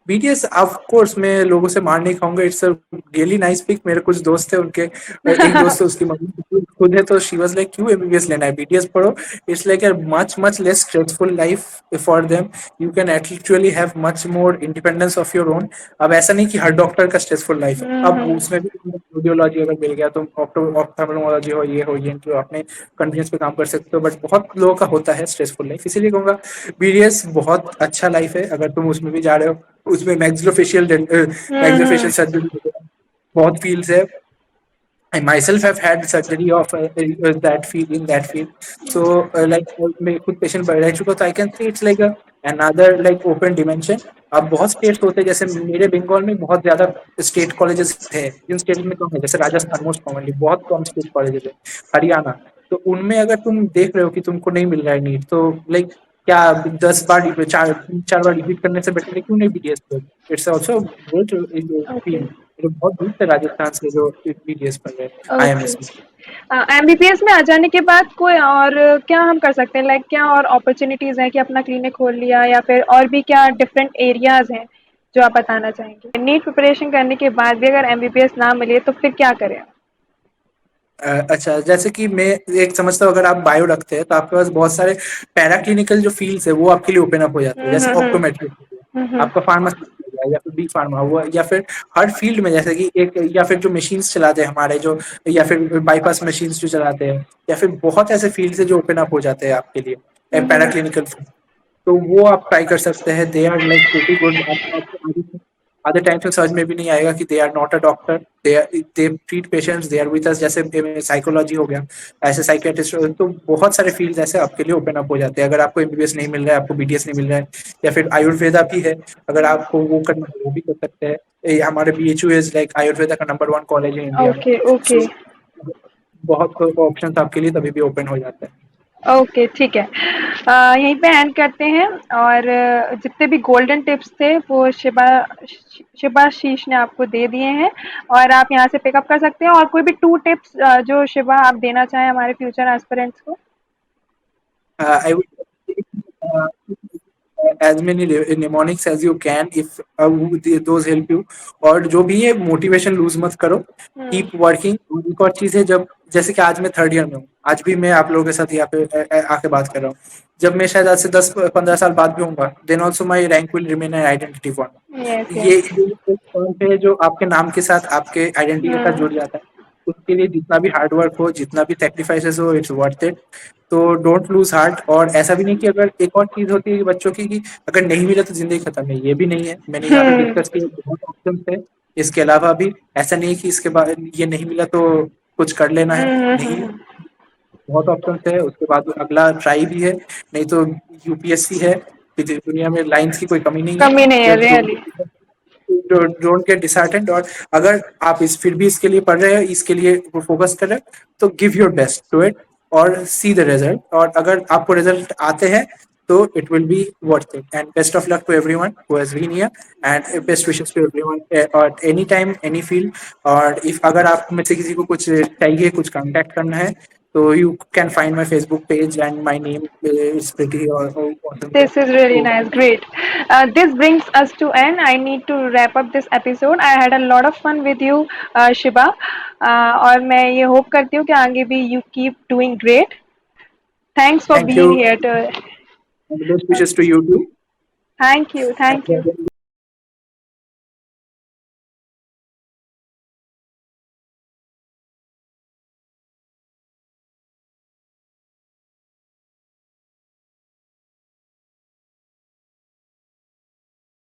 बीटीएस ऑफ कोर्स मैं लोगों से मार नहीं खाऊंगा, it's a really nice pick. मेरे कुछ दोस्त थे, उनके एक दोस्त है उसकी मम्मी खुद है, तो शी वाज लाइक क्यों एमबीबीएस लेना है, बीटीएस पढ़ो, it's like a much much less stressful life for them. You can actually have much more independence of your own. अब ऐसा नहीं कि हर डॉक्टर का स्ट्रेसफुल लाइफ है, अब उसमें भी रेडियोलॉजी अगर मिल गया, तो ऑप्थेल्मोलॉजी हो ये तो अपने कन्वीनियंस पे काम कर सकते हो, बट बहुत लोगों का होता है स्ट्रेसफुल लाइफ, इसीलिए कहूंगा बीडीएस बहुत अच्छा लाइफ है अगर तुम उसमें भी जा रहे हो। उसमें मैक्सिलोफेशियल सर्जरी, बहुत फील्ड्स है। I myself have had surgery of that field, in that field. So like मैं खुद पेशेंट रह चुका, तो I can say it's like a another like open dimension। अब बहुत स्टेट्स होते हैं, जैसे मेरे बंगाल में बहुत ज्यादा स्टेट कॉलेजेस है, जिन स्टेट में कम है, जैसे राजस्थान मोस्ट कॉमनली बहुत कम स्टेट कॉलेजेस है, हरियाणा। तो उनमें अगर तुम देख रहे हो कि तुमको नहीं मिल रहा है नीट, तो लाइक क्या 10 बार चार बार रिपीट करने से बेटर है क्यों नहीं BTS? It's also good okay field. तो बहुत दूर से राजस्थान से जो बीटीएस पढ़ रहे हैं ओके। आईएमएस में। एमबीबीएस में आ जाने के बाद कोई और क्या हम कर सकते हैं, लाइक क्या और अपॉर्चुनिटीज हैं कि अपना क्लिनिक खोल लिया, या फिर और भी क्या डिफरेंट एरियाज हैं जो आप बताना चाहेंगे? नीट प्रिपरेशन करने के बाद भी अगर एमबीबीएस ना मिले तो फिर क्या करें? अच्छा, जैसे कि मैं एक समझता हूँ, अगर आप बायो रखते हैं तो आपके पास बहुत सारे पैरा क्लिनिकल जो फील्ड्स है वो आपके लिए ओपन अप हो जाते हैं, जैसे हम्म। ऑप्टोमेट्रिक हो गया, आपका फार्मासी हो गया, या फिर बी फार्मा हुआ, या फिर हर फील्ड में, जैसे कि एक, या फिर जो मशीन्स चलाते हैं हमारे जो, या फिर बाईपास मशीन्स जो चलाते हैं, या फिर बहुत ऐसे फील्ड है जो ओपन अप हो जाते हैं आपके लिए पैरा क्लिनिकल। तो वो आप ट्राई कर सकते हैं। They are like pretty good. आपको आधे टाइम तक समझ में भी नहीं आएगा कि they are not a doctor, they treat patients, they are with us. जैसे साइकोलॉजी हो गया, ऐसे साइकियाट्रिस्ट, तो बहुत सारे फील्ड्स ऐसे आपके लिए ओपन अप हो जाते हैं। अगर आपको एमबीबीएस नहीं मिल रहा है, आपको बीडीएस नहीं मिल रहा है, या फिर आयुर्वेदा भी है, अगर आपको वो करना है वो भी कर सकते हैं। हमारे बीएचयू इज लाइक आयुर्वेदा का नंबर वन कॉलेज है इंडिया में। Okay okay. सो बहुत ऑप्शन आपके लिए तभी भी ओपन हो जाता है। ओके ठीक है। यहीं पे एंड करते हैं। और जितने भी गोल्डन टिप्स थे वो शिबाशीष ने आपको दे दिए हैं, और आप यहाँ से पिकअप कर सकते हैं। और कोई भी 2 टिप्स जो शिबा आप देना चाहें हमारे फ्यूचर एस्पिरेंट्स को। I would as many mnemonics as you can if those help you। और जो भी है मोटिवेशन लूज मत करो, हम्म। Keep working. एक और चीज है, जब जैसे कि आज मैं थर्ड ईयर में हूँ, आज भी मैं आप लोगों के साथ यहाँ पे आके बात कर रहा हूँ। जब मैं शायद आज से 10-15 साल बाद भी हूँ, then also my rank will remain an identity yes form. ये यस। एक पॉइंट है जो आपके नाम के साथ, आपके आइडेंटिटी के साथ हम्म जुड़ जाता है। उसके लिए जितना भी हार्ड वर्क हो, जितना भी सेक्रीफाइसेस हो, इट्स वर्थ इट। तो डोंट लूज हार्ट। और ऐसा भी नहीं कि अगर एक और चीज होती है बच्चों की कि अगर नहीं मिला तो जिंदगी खत्म है, ये भी नहीं है। मैंने यहाँ पे हम्म डिस्कस किया, बहुत ऑप्शन है इसके अलावा भी। ऐसा नहीं कि इसके बाद ये नहीं मिला तो कुछ कर लेना है, नहीं। हम्म। बहुत ऑप्शन है। उसके बाद अगला ट्राई भी है, नहीं तो यूपीएससी है। दुनिया में लाइंस की कोई कमी नहीं है। कमी नहीं है just really. Don't get disheartened. और अगर आप इस फिर भी इसके लिए पढ़ रहे हैं, इसके लिए फोकस कर रहे हैं, तो give your best to it और सी द रिजल्ट। और अगर आपको रिजल्ट आते हैं तो it will be worth it. And best of luck to everyone who has been here, and best wishes to everyone और एनी टाइम एनी फील्ड। और if अगर आप में से किसी को कुछ चाहिए, कुछ कांटेक्ट करना है, तो you can find my Facebook page and my name is pretty और awesome there। This is really तो nice. Great. This brings us to end. I need to wrap up this episode. I had a lot of fun with you, Shiba. और मैं ये hope करती हूँ कि आगे भी you keep doing great. Thanks for thank being you, here. and best wishes to you too। Thank you. Thank you.